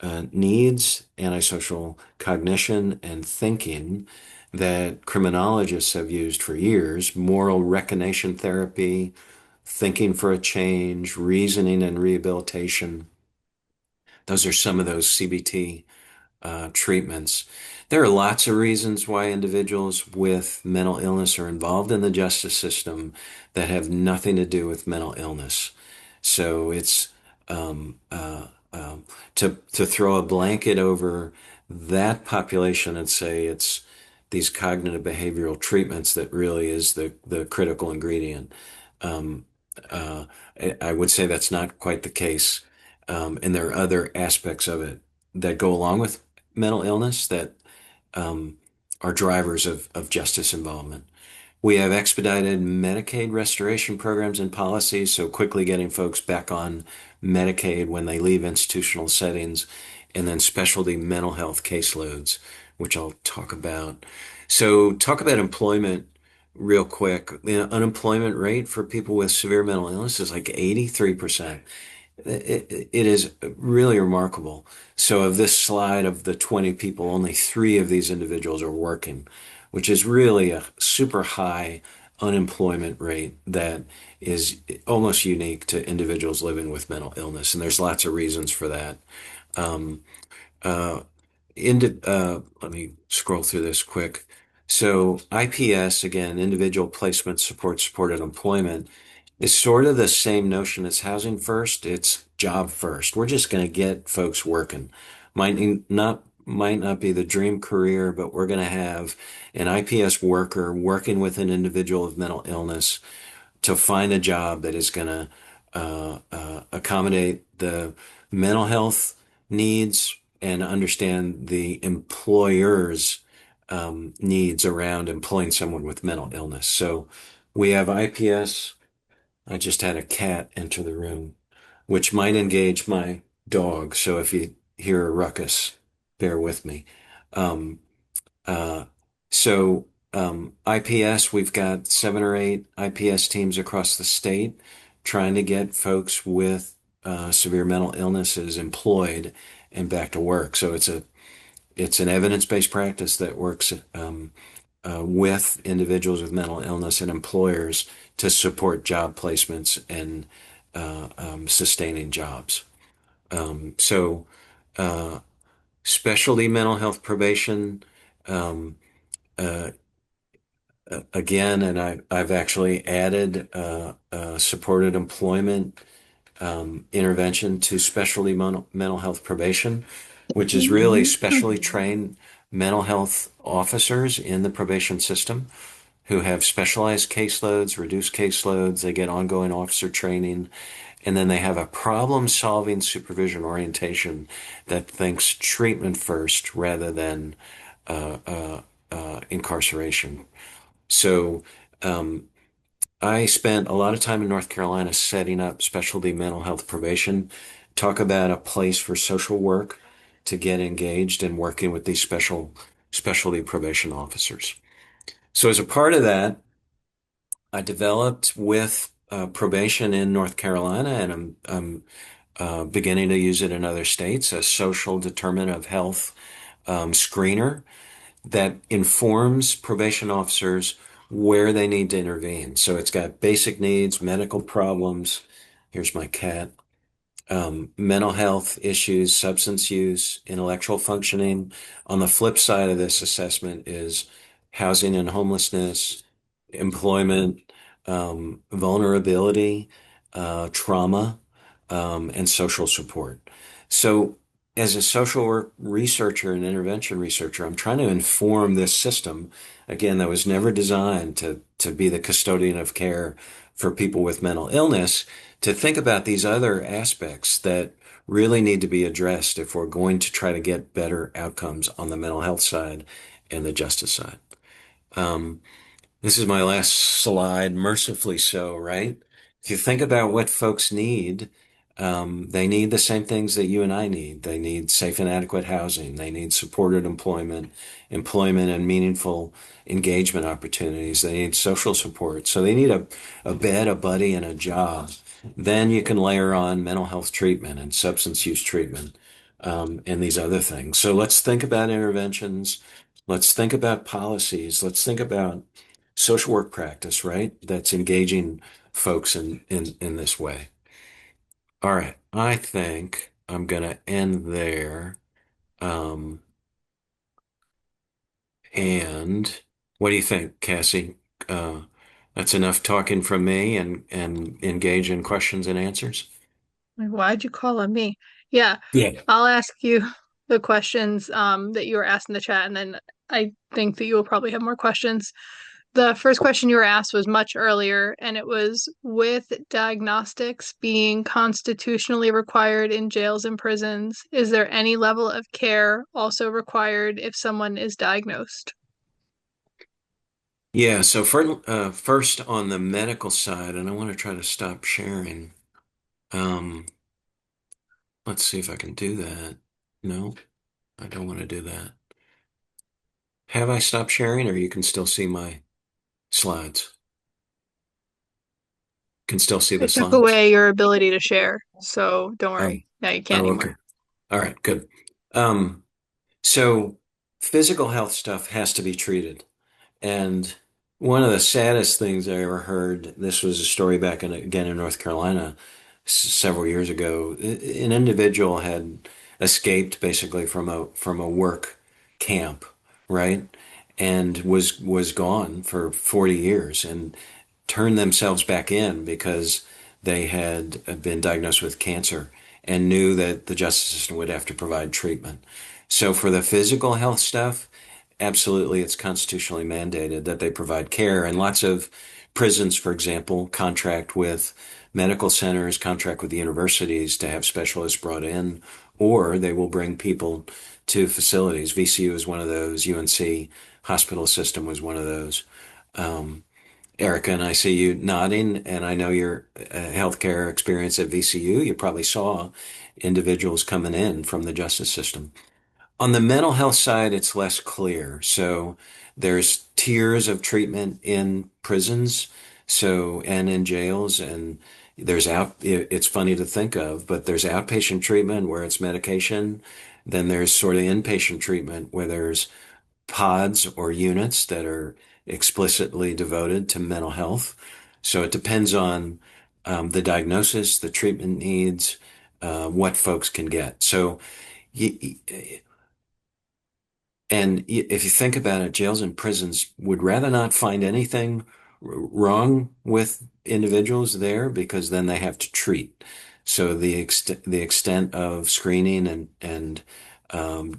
uh, needs, antisocial cognition, and thinking that criminologists have used for years, moral recognition therapy, thinking for a change, reasoning and rehabilitation. Those are some of those CBT treatments. There are lots of reasons why individuals with mental illness are involved in the justice system that have nothing to do with mental illness. So it's um, uh, to throw a blanket over that population and say it's these cognitive behavioral treatments that really is the critical ingredient. Um, uh, I would say that's not quite the case. And there are other aspects of it that go along with mental illness that um, are drivers of justice involvement. We have expedited Medicaid restoration programs and policies, so quickly getting folks back on Medicaid when they leave institutional settings, and then specialty mental health caseloads, which I'll talk about. So, talk about employment real quick. The unemployment rate for people with severe mental illness is like 83%. it is really remarkable. So of this slide of the 20 people, only three of these individuals are working, which is really a super high unemployment rate that is almost unique to individuals living with mental illness. And there's lots of reasons for that. Um, uh, Let me scroll through this quick. So IPS, again, individual placement support, supported employment, is sort of the same notion as housing first. It's job first. We're just going to get folks working. Might not be the dream career, but we're going to have an IPS worker working with an individual with mental illness to find a job that is going to accommodate the mental health needs and understand the employer's needs around employing someone with mental illness. So we have IPS. I just had a cat enter the room, which might engage my dog. So if you hear a ruckus, bear with me. Um, uh, IPS, we've got 7 or 8 IPS teams across the state trying to get folks with severe mental illnesses employed and back to work. So it's an evidence-based practice that works with individuals with mental illness and employers to support job placements and sustaining jobs. So uh, specialty mental health probation. Um, uh, Again, and I've actually added supported employment intervention to specialty mental health probation, which is really specially trained mental health officers in the probation system who have specialized caseloads, reduced caseloads. They get ongoing officer training, and then they have a problem-solving supervision orientation that thinks treatment first rather than incarceration. So I spent a lot of time in North Carolina setting up specialty mental health probation. Talk about a place for social work to get engaged in working with these specialty probation officers. So as a part of that, I developed with probation in North Carolina, and I'm beginning to use it in other states, a social determinant of health screener that informs probation officers where they need to intervene. So it's got basic needs, medical problems. Here's my cat. Mental health issues, substance use, intellectual functioning. On the flip side of this assessment is housing and homelessness, employment, vulnerability, trauma, and social support. So, as a social work researcher and intervention researcher, I'm trying to inform this system, again, that was never designed to be the custodian of care for people with mental illness, to think about these other aspects that really need to be addressed if we're going to try to get better outcomes on the mental health side and the justice side. Um, this is my last slide, mercifully so, right? If you think about what folks need, they need the same things that you and I need. They need safe and adequate housing. They need supported employment and meaningful engagement opportunities. They need social support. So they need a bed, a buddy, and a job. Then you can layer on mental health treatment and substance use treatment, and these other things. So let's think about interventions. Let's think about policies. Let's think about social work practice, right? That's engaging folks in this way. All right, I think I'm gonna end there. Um, and what do you think, Cassie? Uh, that's enough talking from me and engage in questions and answers. Like, why'd you call on me? Yeah, Yeah. I'll ask you the questions that you were asked in the chat, and then I think that you will probably have more questions. The first question you were asked was much earlier, and it was with diagnostics being constitutionally required in jails and prisons, is there any level of care also required if someone is diagnosed? Yeah, so first on the medical side, and I want to try to stop sharing. Um, let's see if I can do that. No, I don't want to do that. Have I stopped sharing, or you can still see my slides? Can still see I the took slides. away your ability to share, so don't Oh, worry. Now you can't oh, anymore. okay. All right, good. Um, so physical health stuff has to be treated. And one of the saddest things I ever heard, this was a story back again in North Carolina several years ago. An individual had escaped basically from a work camp, right? And was gone for 40 years and turned themselves back in because they had been diagnosed with cancer and knew that the justice system would have to provide treatment. So for the physical health stuff, absolutely, it's constitutionally mandated that they provide care. And lots of prisons, for example, contract with medical centers, contract with the universities to have specialists brought in, or they will bring people to facilities. VCU is one of those. UNC hospital system was one of those. Um, Erica, and I see you nodding, and I know your healthcare experience at VCU. You probably saw individuals coming in from the justice system. On the mental health side, it's less clear. So there's tiers of treatment in prisons, so and in jails, and it's funny to think of, but there's outpatient treatment where it's medication. Then there's sort of inpatient treatment where there's pods or units that are explicitly devoted to mental health. So it depends on the diagnosis, the treatment needs, what folks can get. So y- if you think about it, jails and prisons would rather not find anything wrong with individuals there because then they have to treat. So the extent of screening and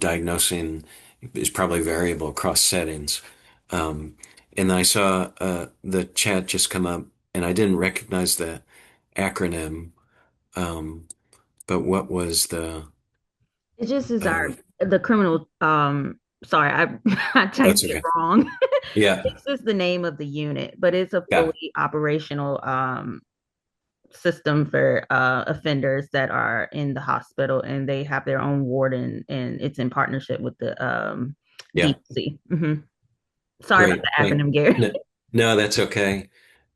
diagnosing is probably variable across settings. Um, and I saw the chat just come up, and I didn't recognize the acronym. Um, but what was the? It just is Uh, the criminal sorry, I I typed that's it okay. wrong. Yeah, It's just the name of the unit, but it's a got it. fully operational system for offenders that are in the hospital, and they have their own warden, and it's in partnership with the Yeah. DPC. Sorry about Great. the acronym, Gary. No, no, that's okay.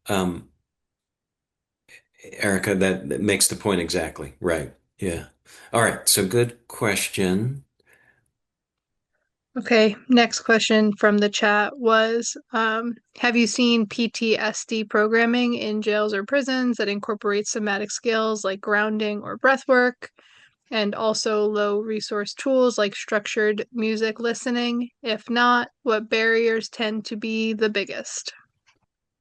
Um, Erica, that makes the point exactly. Right. Yeah. All right. So good question. Okay, next question from the chat was, have you seen PTSD programming in jails or prisons that incorporates somatic skills like grounding or breath work, and also low resource tools like structured music listening? If not, what barriers tend to be the biggest?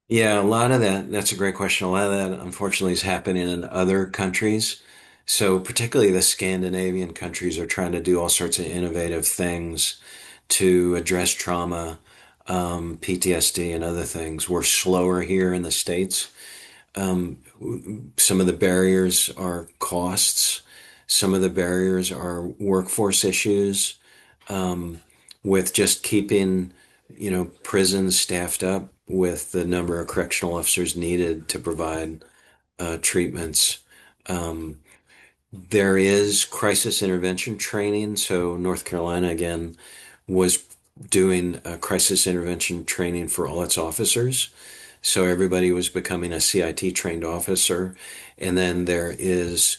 Yeah, a lot of that's a great question. A lot of that, unfortunately, is happening in other countries. So particularly the Scandinavian countries are trying to do all sorts of innovative things to address trauma, PTSD, and other things. We're slower here in the States. Some of the barriers are costs. Some of the barriers are workforce issues, with just keeping, prisons staffed up with the number of correctional officers needed to provide treatments. Um, there is crisis intervention training. So North Carolina, again, was doing crisis intervention training for all its officers. So everybody was becoming a CIT trained officer. And then there is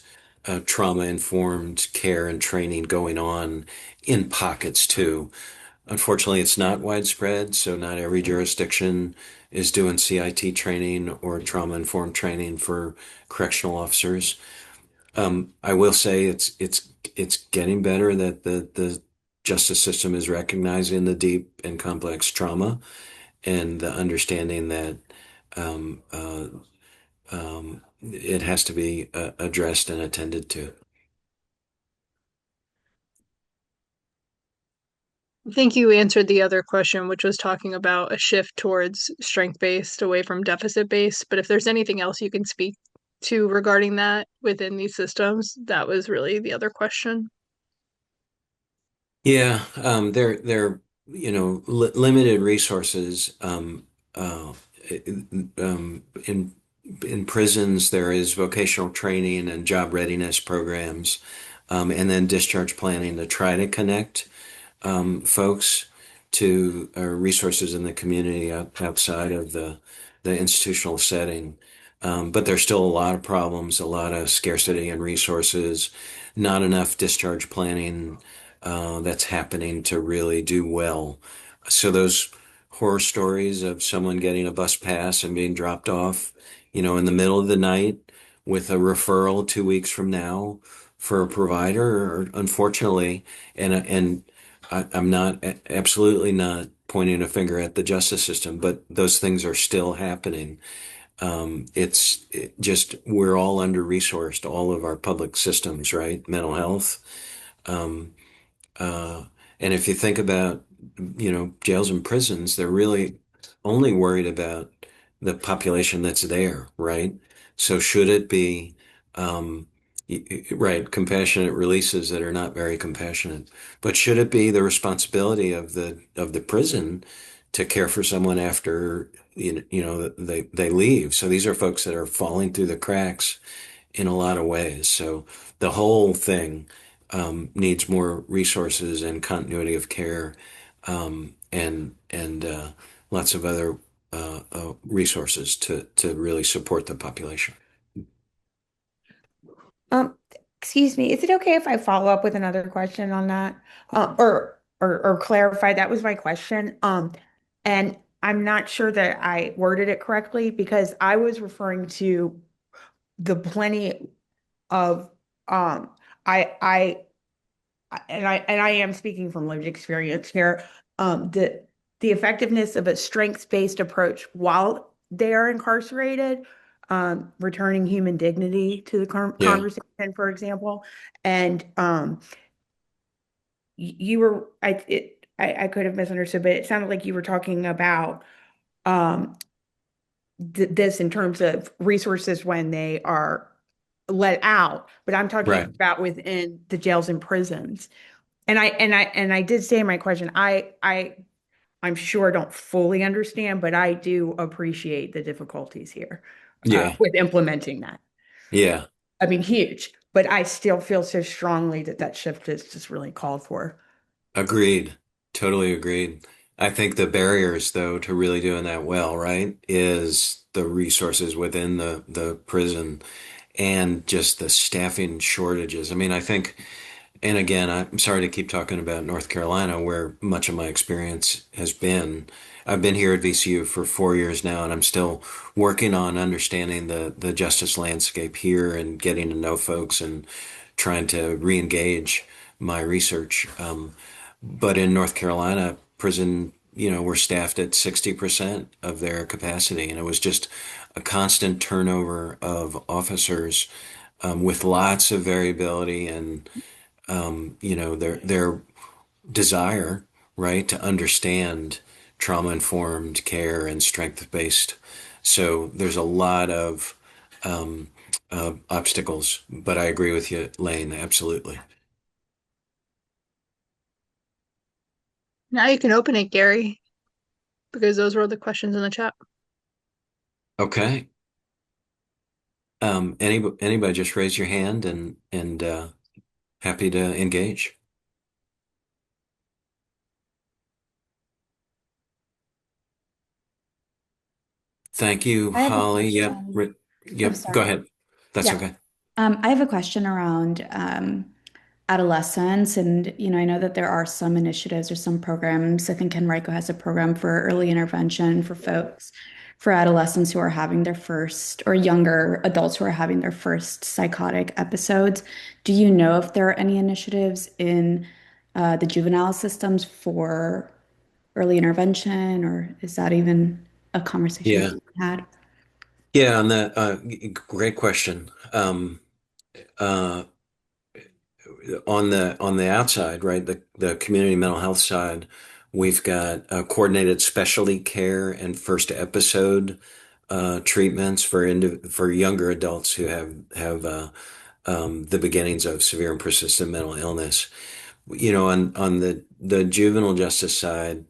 trauma informed care and training going on in pockets too. Unfortunately, it's not widespread, so not every jurisdiction is doing CIT training or trauma informed training for correctional officers. I will say it's getting better that the justice system is recognizing the deep and complex trauma and the understanding that um, uh, it has to be addressed and attended to. I think you answered the other question, which was talking about a shift towards strength-based away from deficit-based. But if there's anything else you can speak to regarding that within these systems, that was really the other question. Yeah, they're limited resources. In prisons, there is vocational training and job readiness programs, and then discharge planning to try to connect folks to resources in the community outside of the institutional setting. But there's still a lot of problems, a lot of scarcity in resources, not enough discharge planning that's happening to really do well. So those horror stories of someone getting a bus pass and being dropped off, in the middle of the night with a referral 2 weeks from now for a provider, or unfortunately, I'm not absolutely not pointing a finger at the justice system, but those things are still happening. Just we're all under-resourced, all of our public systems, right? Mental health. Um, uh, and if you think about, jails and prisons, they're really only worried about the population that's there, right? So should it be, um, right, compassionate releases that are not very compassionate, but should it be the responsibility of the prison to care for someone after, they leave? So these are folks that are falling through the cracks in a lot of ways. So the whole thing needs more resources and continuity of care, and lots of other resources to really support the population. Um, Excuse me, is it okay if I follow up with another question on that? Or clarify? That was my question. And I'm not sure that I worded it correctly because I was referring to the plenty of um I and I am speaking from lived experience here. The effectiveness of a strengths-based approach while they are incarcerated, returning human dignity to the Yeah, conversation, for example. And you were I could have misunderstood, but it sounded like you were talking about um this in terms of resources when they are let out, but I'm talking right. about within the jails and prisons. And I did say in my question, I'm sure don't fully understand, but I do appreciate the difficulties here Yeah, with implementing that. yeah. I mean, huge, but I still feel so strongly that that shift is just really called for. Agreed. Totally agreed. I think the barriers, though, to really doing that well, right, is the resources within the prison and just the staffing shortages. I mean, I think, and again, I'm sorry to keep talking about North Carolina, where much of my experience has been. I've been here at VCU for 4 years now, and I'm still working on understanding the justice landscape here and getting to know folks and trying to re-engage my research. But in North Carolina, prison, were staffed at 60% of their capacity, and it was just a constant turnover of officers with lots of variability and their desire, right, to understand trauma-informed care and strength-based. So there's a lot of obstacles, but I agree with you, Lane, absolutely. Now you can open it, Gary, because those were the questions in the chat. Okay. Anybody just raise your hand and happy to engage. Thank you, I have a Holly. Yep. question. Oh, Yep. Go sorry. ahead. That's Yeah. okay. I have a question around adolescence, and I know that there are some initiatives or some programs. I think Henrico has a program for early intervention for folks, for adolescents who are having their first, or younger adults who are having their first psychotic episodes. Do you know if there are any initiatives in the juvenile systems for early intervention, or is that even a conversation Yeah. being had? Yeah. On that, great question. Uh, on the outside, right, the community mental health side, we've got coordinated specialty care and first episode treatments for younger adults who have the beginnings of severe and persistent mental illness. On the juvenile justice side,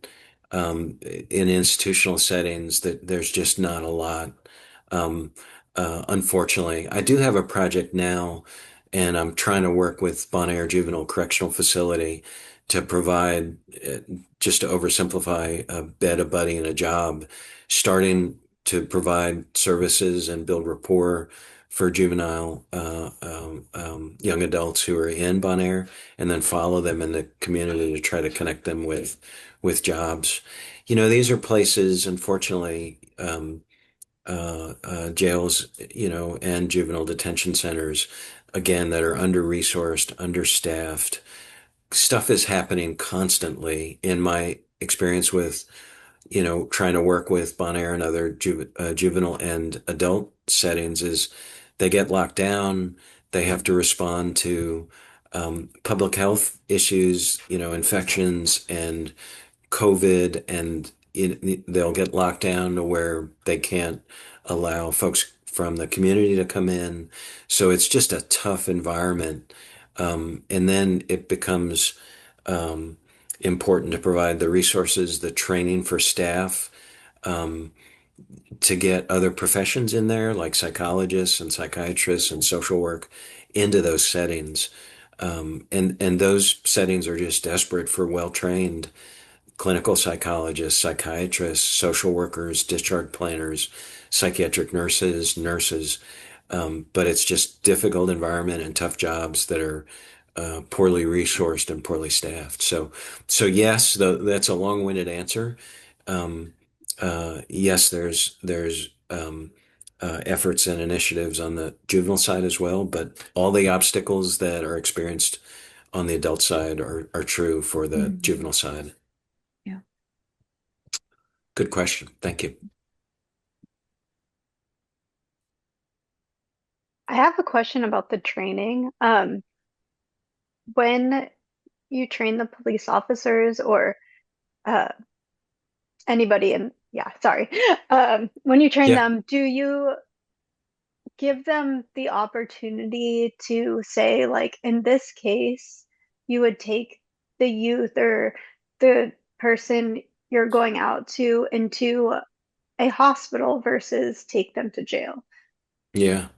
in institutional settings, that there's just not a lot. Um, Unfortunately, I do have a project now, and I'm trying to work with Bon Air Juvenile Correctional Facility to provide, just to oversimplify, a bed, a buddy, and a job, starting to provide services and build rapport for juvenile young adults who are in Bonaire, and then follow them in the community to try to connect them with jobs. These are places, unfortunately, jails, and juvenile detention centers, again, that are under-resourced, understaffed. Stuff is happening constantly. In my experience with, trying to work with Bonaire and other juvenile and adult settings, is they get locked down. They have to respond to public health issues, infections and COVID, and they'll get locked down to where they can't allow folks from the community to come in. So it's just a tough environment. And then it becomes important to provide the resources, the training for staff, um, to get other professions in there, like psychologists and psychiatrists and social work, into those settings. And those settings are just desperate for well-trained clinical psychologists, psychiatrists, social workers, discharge planners, psychiatric nurses. But it's just difficult environment and tough jobs that are poorly resourced and poorly staffed. So yes, that's a long-winded answer. Um, yes, there's efforts and initiatives on the juvenile side as well, but all the obstacles that are experienced on the adult side are true for the juvenile side. Yeah. Good question. Thank you. I have a question about the training. When you train the police officers or uh, anybody in, yeah, sorry. When you train Yeah. them, do you give them the opportunity to say, like, in this case, you would take the youth or the person you're going out to into a hospital versus take them to jail? Yeah.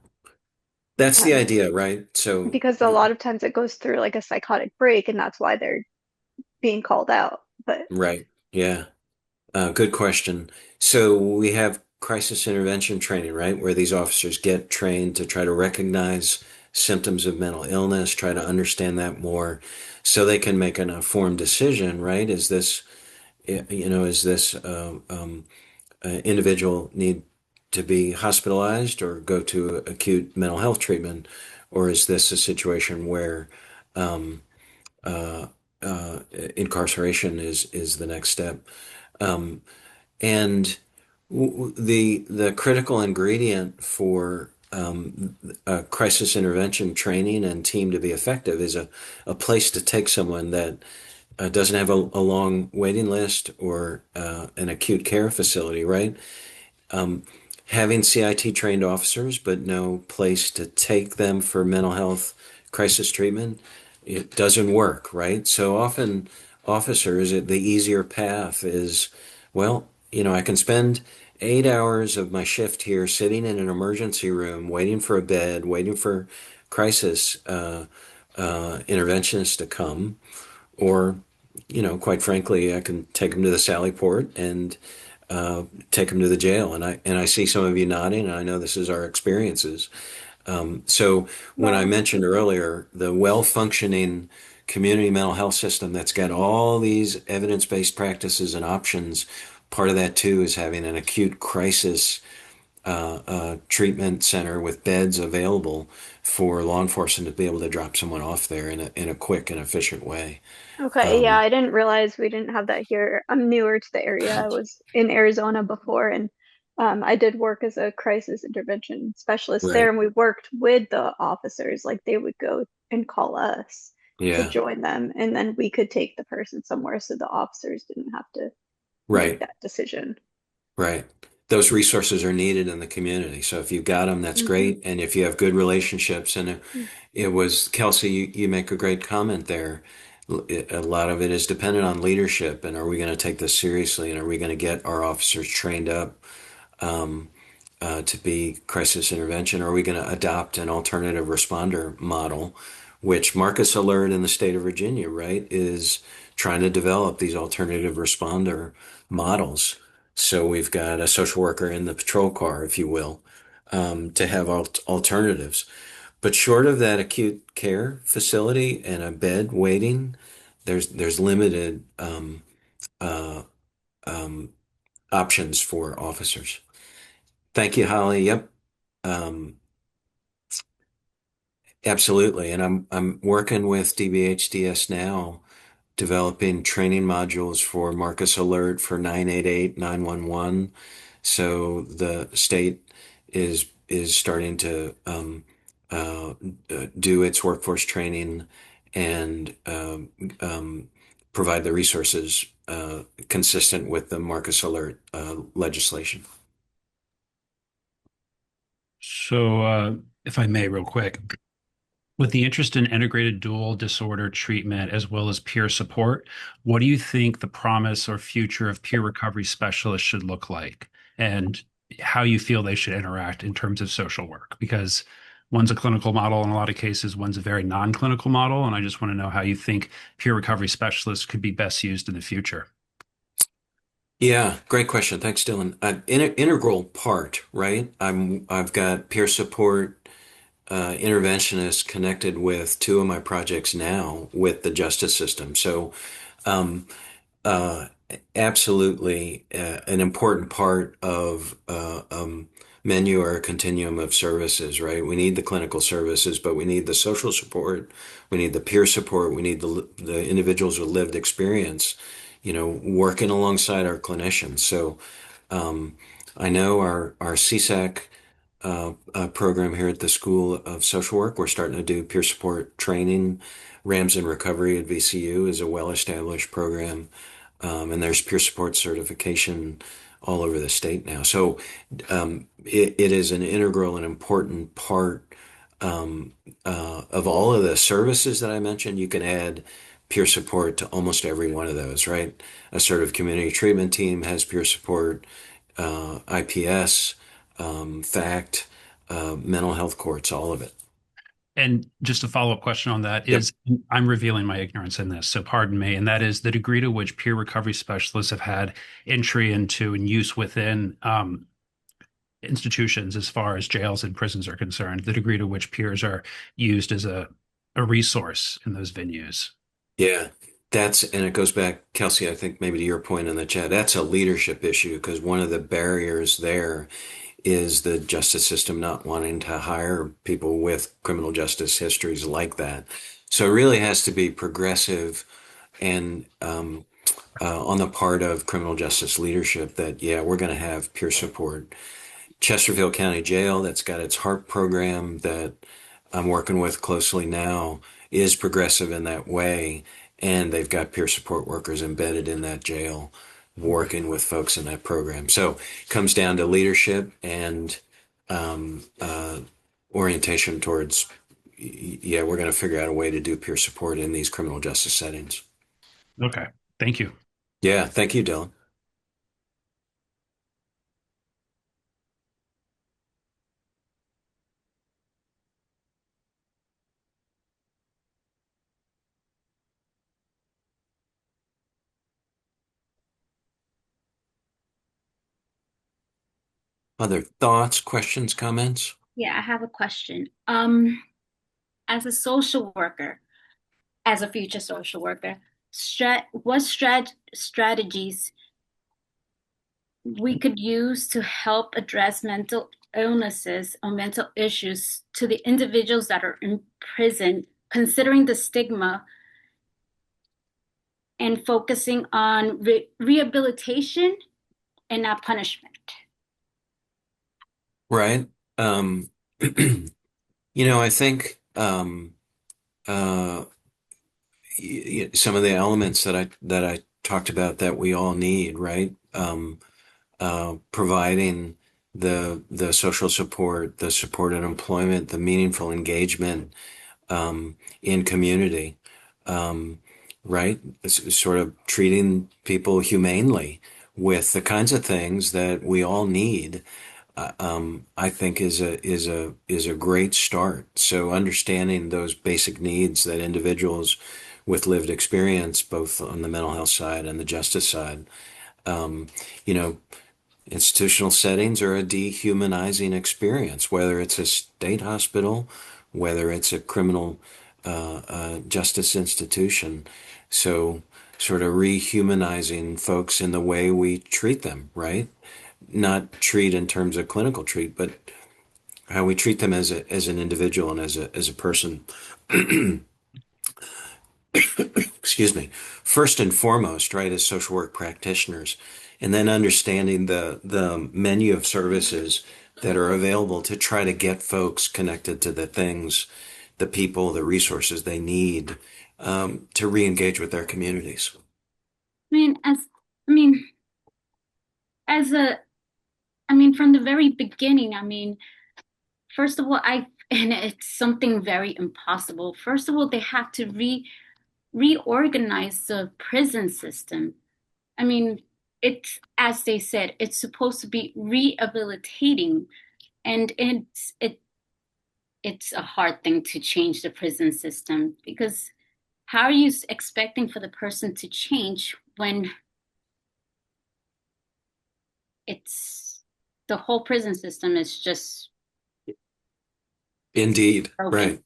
That's the Um, idea, right? So, because a lot of times it goes through like a psychotic break, and that's why they're being called out. But right. Yeah. Good question. So we have crisis intervention training, right? Where these officers get trained to try to recognize symptoms of mental illness, try to understand that more so they can make an informed decision, right? Is this individual need to be hospitalized or go to acute mental health treatment? Or is this a situation where um, uh, incarceration is the next step? Um, and the critical ingredient for crisis intervention training and team to be effective is a place to take someone that doesn't have a long waiting list or an acute care facility, right? um, Having CIT trained officers, but no place to take them for mental health crisis treatment, it doesn't work, right? So often, officers, the easier path is, well, I can spend 8 hours of my shift here sitting in an emergency room, waiting for a bed, waiting for crisis interventionists to come, or, quite frankly, I can take them to the Sally Port and take them to the jail. And I see some of you nodding, and I know this is our experiences. So when I well, mentioned earlier the well-functioning community mental health system that's got all these evidence-based practices and options, part of that too is having an acute crisis treatment center with beds available for law enforcement to be able to drop someone off there in a quick and efficient way. okay, yeah, Um, I didn't realize we didn't have that here. I'm newer to the area. I was in Arizona before, and I did work as a crisis intervention specialist there, right. and we worked with the officers. Like they would go and call us to Yeah. join them, and then we could take the person somewhere so the officers didn't have to make Right. that decision. Right. Those resources are needed in the community. So if you've got them, that's Hmm. great. And if you have good relationships, and it was Kelsey, you make a great comment there. A lot of it is dependent on leadership. And are we going to take this seriously? And are we going to get our officers trained up um, to be crisis intervention? Or are we going to adopt an alternative responder model, which Marcus Alert in the state of Virginia, right, is trying to develop these alternative responder models. So we've got a social worker in the patrol car, if you will, to have alternatives. But short of that acute care facility and a bed waiting, there's limited uh, um, options for officers. Thank you, Holly. Yep. Um, Absolutely. And I'm working with DBHDS now, developing training modules for Marcus Alert for 988, 911. So the state is starting to uh, do its workforce training and provide the resources consistent with the Marcus Alert legislation. So, if I may, real quick, with the interest in integrated dual disorder treatment as well as peer support, what do you think the promise or future of peer recovery specialists should look like, and how you feel they should interact in terms of social work? Because one's a clinical model in a lot of cases, one's a very non-clinical model, and I just want to know how you think peer recovery specialists could be best used in the future. Yeah, great question. Thanks, Dylan. Integral part, right? I've got peer support interventionists connected with two of my projects now with the justice system. So, um, uh, absolutely an important part of menu or a continuum of services, right? We need the clinical services, but we need the social support, we need the peer support, we need the individuals with lived experience, working alongside our clinicians. So um, I know our CSAC program here at the School of Social Work. We're starting to do peer support training. Rams in Recovery at VCU is a well-established program, and there's peer support certification all over the state now. So it is an integral and important part of all of the services that I mentioned. You can add peer support to almost every one of those, right? Assertive community treatment team has peer support, IPS, FACT, mental health courts, all of it. And just a follow-up question on that Yep. is, I'm revealing my ignorance in this, so pardon me, and that is the degree to which peer recovery specialists have had entry into and use within institutions as far as jails and prisons are concerned, the degree to which peers are used as a resource in those venues. Yeah, and it goes back, Kelsey, I think maybe to your point in the chat, that's a leadership issue because one of the barriers there is the justice system not wanting to hire people with criminal justice histories like that. So it really has to be progressive and on the part of criminal justice leadership that, yeah, we're going to have peer support. Chesterfield County Jail, that's got its HARP program that I'm working with closely now, is progressive in that way. And they've got peer support workers embedded in that jail working with folks in that program. So it comes down to leadership and um, uh, orientation towards, yeah, we're going to figure out a way to do peer support in these criminal justice settings. Okay, thank you. Yeah, thank you, Dylan. Other thoughts, questions, comments? Yeah, I have a question. As a social worker, as a future social worker, what strategies we could use to help address mental illnesses or mental issues to the individuals that are in prison, considering the stigma and focusing on rehabilitation and not punishment. Right. Um, I think uh, some of the elements that I talked about that we all need, right? Providing the social support, the support and employment, the meaningful engagement in community, um, right? It's sort of treating people humanely with the kinds of things that we all need. I think is a great start. So understanding those basic needs that individuals with lived experience, both on the mental health side and the justice side, um, you know, Institutional settings are a dehumanizing experience, whether it's a state hospital, whether it's a criminal justice institution. So, sort of rehumanizing folks in the way we treat them, right? Not treat in terms of clinical treat, but how we treat them as an individual and as a person. Excuse me. First and foremost, right, as social work practitioners, and then understanding the menu of services that are available to try to get folks connected to the things, the people, the resources they need to re-engage with their communities. I mean, I mean, as a, I mean, from the very beginning, I mean, first of all, and it's something very impossible. First of all, they have to reorganize the prison system. I mean, it's, as they said, it's supposed to be rehabilitating, and it's a hard thing to change the prison system because how are you expecting for the person to change when it's the whole prison system is just Indeed, broken? right.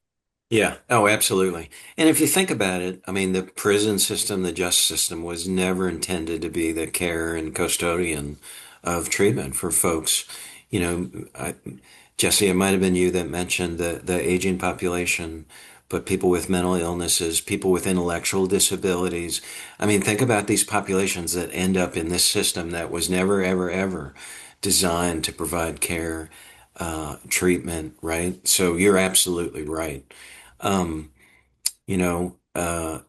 Yeah. Oh, absolutely. And if you think about it, I mean, the prison system, the justice system was never intended to be the care and custodian of treatment for folks. You know, Jesse, it might have been you that mentioned the aging population, but people with mental illnesses, people with intellectual disabilities. I mean, think about these populations that end up in this system that was never, ever, ever designed to provide care, treatment, right? So you're absolutely right. Um, you know, and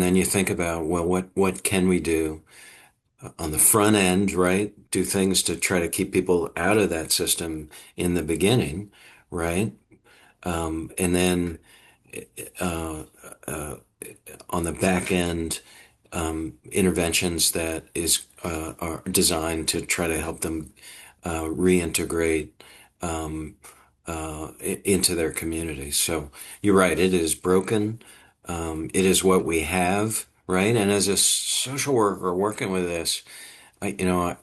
then you think about, well, what can we do on the front end, right? Do things to try to keep people out of that system in the beginning, right? And then uh, uh, on the back end, interventions that are designed to try to help them reintegrate um, into their communities. So you're right, it is broken. It is what we have, right? And as a social worker working with this, I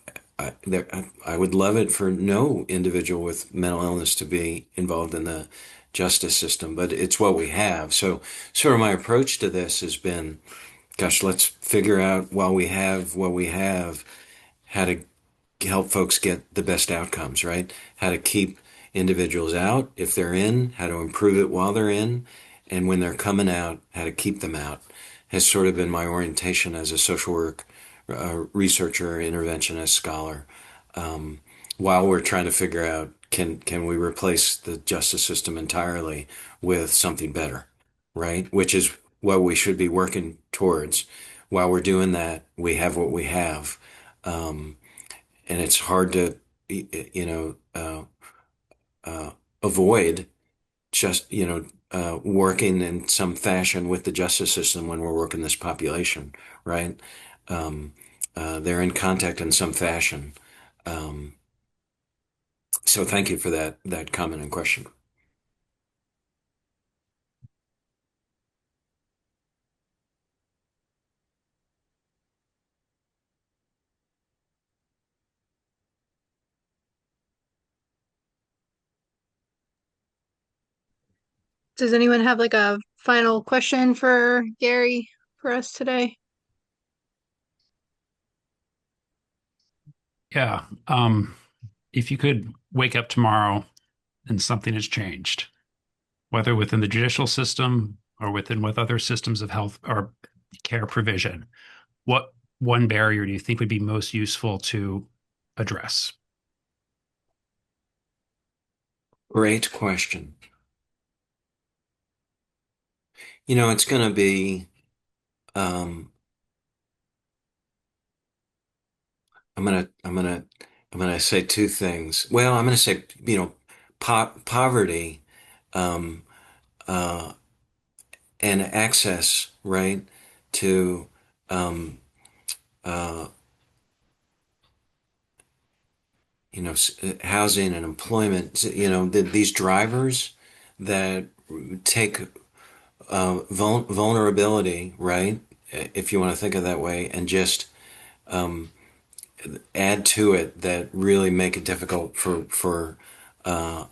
would love it for no individual with mental illness to be involved in the justice system, but it's what we have. So, sort of my approach to this has been, gosh, let's figure out while we have what we have, how to help folks get the best outcomes, right? How to keep individuals out if they're in, how to improve it while they're in, and when they're coming out, how to keep them out has sort of been my orientation as a social work researcher, interventionist, scholar. Um, while we're trying to figure out can we replace the justice system entirely with something better, right? Which is what we should be working towards. While we're doing that, we have what we have. Um, and it's hard to you know uh, avoid just working in some fashion with the justice system when we're working this population, right? um, they're in contact in some fashion. um, so thank you for that comment and question. Does anyone have like a final question for Gary for us today? Yeah. If you could wake up tomorrow and something has changed, whether within the judicial system or within with other systems of health or care provision, what one barrier do you think would be most useful to address? Great question. It's going to be um, I'm gonna say two things. Well, I'm gonna say poverty, um, uh, and access, right, to um, uh, housing and employment. These drivers that take vulnerability, right, if you want to think of that way, and just add to it that really make it difficult for a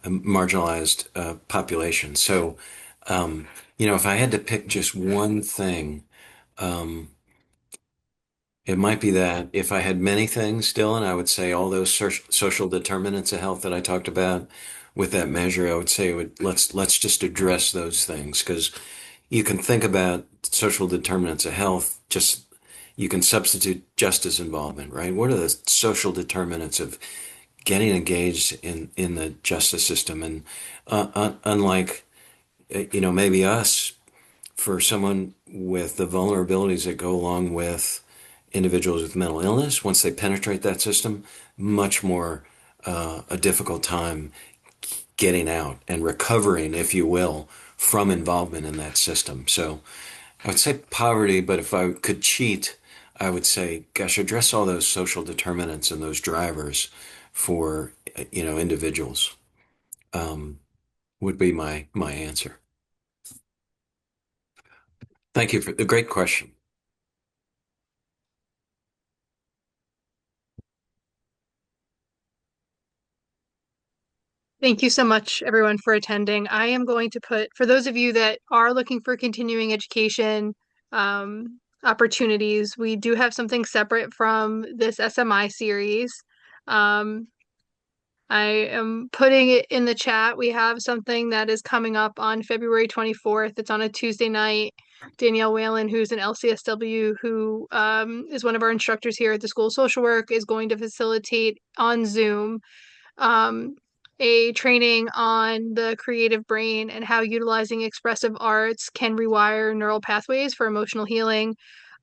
marginalized population. So, if I had to pick just one thing, um, it might be that. If I had many things, Dylan, I would say all those social determinants of health that I talked about with that measure, I would say let's just address those things, because you can think about social determinants of health, just you can substitute justice involvement, right? What are the social determinants of getting engaged in the justice system? And unlike maybe us, for someone with the vulnerabilities that go along with individuals with mental illness, once they penetrate that system, much more a difficult time getting out and recovering, if you will, from involvement in that system. So I would say poverty, but if I could cheat, I would say, gosh, address all those social determinants and those drivers for, individuals, um, would be my answer. Thank you for the great question. Thank you so much, everyone, for attending. I am going to put, for those of you that are looking for continuing education opportunities, we do have something separate from this SMI series. I am putting it in the chat. We have something that is coming up on February 24th. It's on a Tuesday night. Danielle Whalen, who's an LCSW, who is one of our instructors here at the School of Social Work, is going to facilitate on Zoom um, a training on the creative brain and how utilizing expressive arts can rewire neural pathways for emotional healing.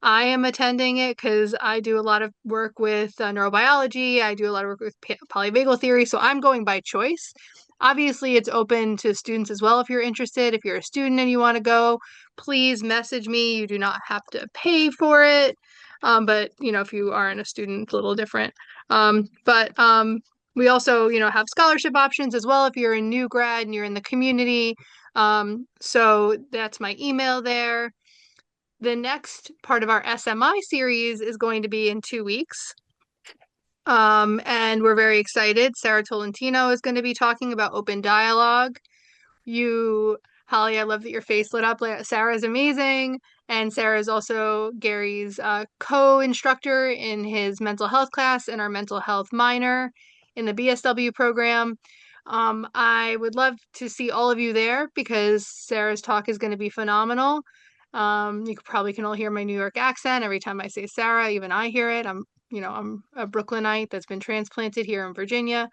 I am attending it because I do a lot of work with neurobiology. I do a lot of work with polyvagal theory, so I'm going by choice. Obviously, it's open to students as well if you're interested. If you're a student and you want to go, please message me. You do not have to pay for it. But if you aren't a student, it's a little different. But we also, have scholarship options as well if you're a new grad and you're in the community. So that's my email there. The next part of our SMI series is going to be in 2 weeks. And we're very excited. Sarah Tolentino is going to be talking about open dialogue. Holly, I love that your face lit up. Sarah's amazing. And Sarah is also Gary's co-instructor in his mental health class and our mental health minor in the BSW program. I would love to see all of you there because Sarah's talk is going to be phenomenal. You probably can all hear my New York accent every time I say Sarah. Even I hear it. I'm a Brooklynite that's been transplanted here in Virginia.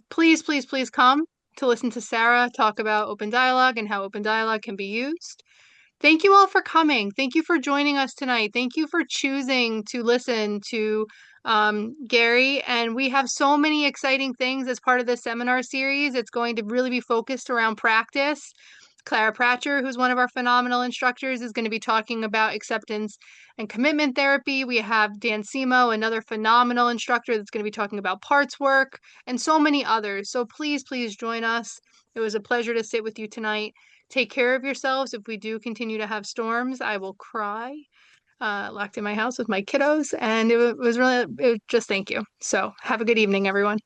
Please, please, please come to listen to Sarah talk about open dialogue and how open dialogue can be used. Thank you all for coming. Thank you for joining us tonight. Thank you for choosing to listen to Gary. And we have so many exciting things as part of this seminar series. It's going to really be focused around practice. Clara Pratcher, who's one of our phenomenal instructors, is going to be talking about acceptance and commitment therapy. We have Dan Simo, another phenomenal instructor, that's going to be talking about parts work and so many others. So please, please join us. It was a pleasure to sit with you tonight. Take care of yourselves. If we do continue to have storms, I will cry locked in my house with my kiddos. And it was just thank you. So have a good evening, everyone.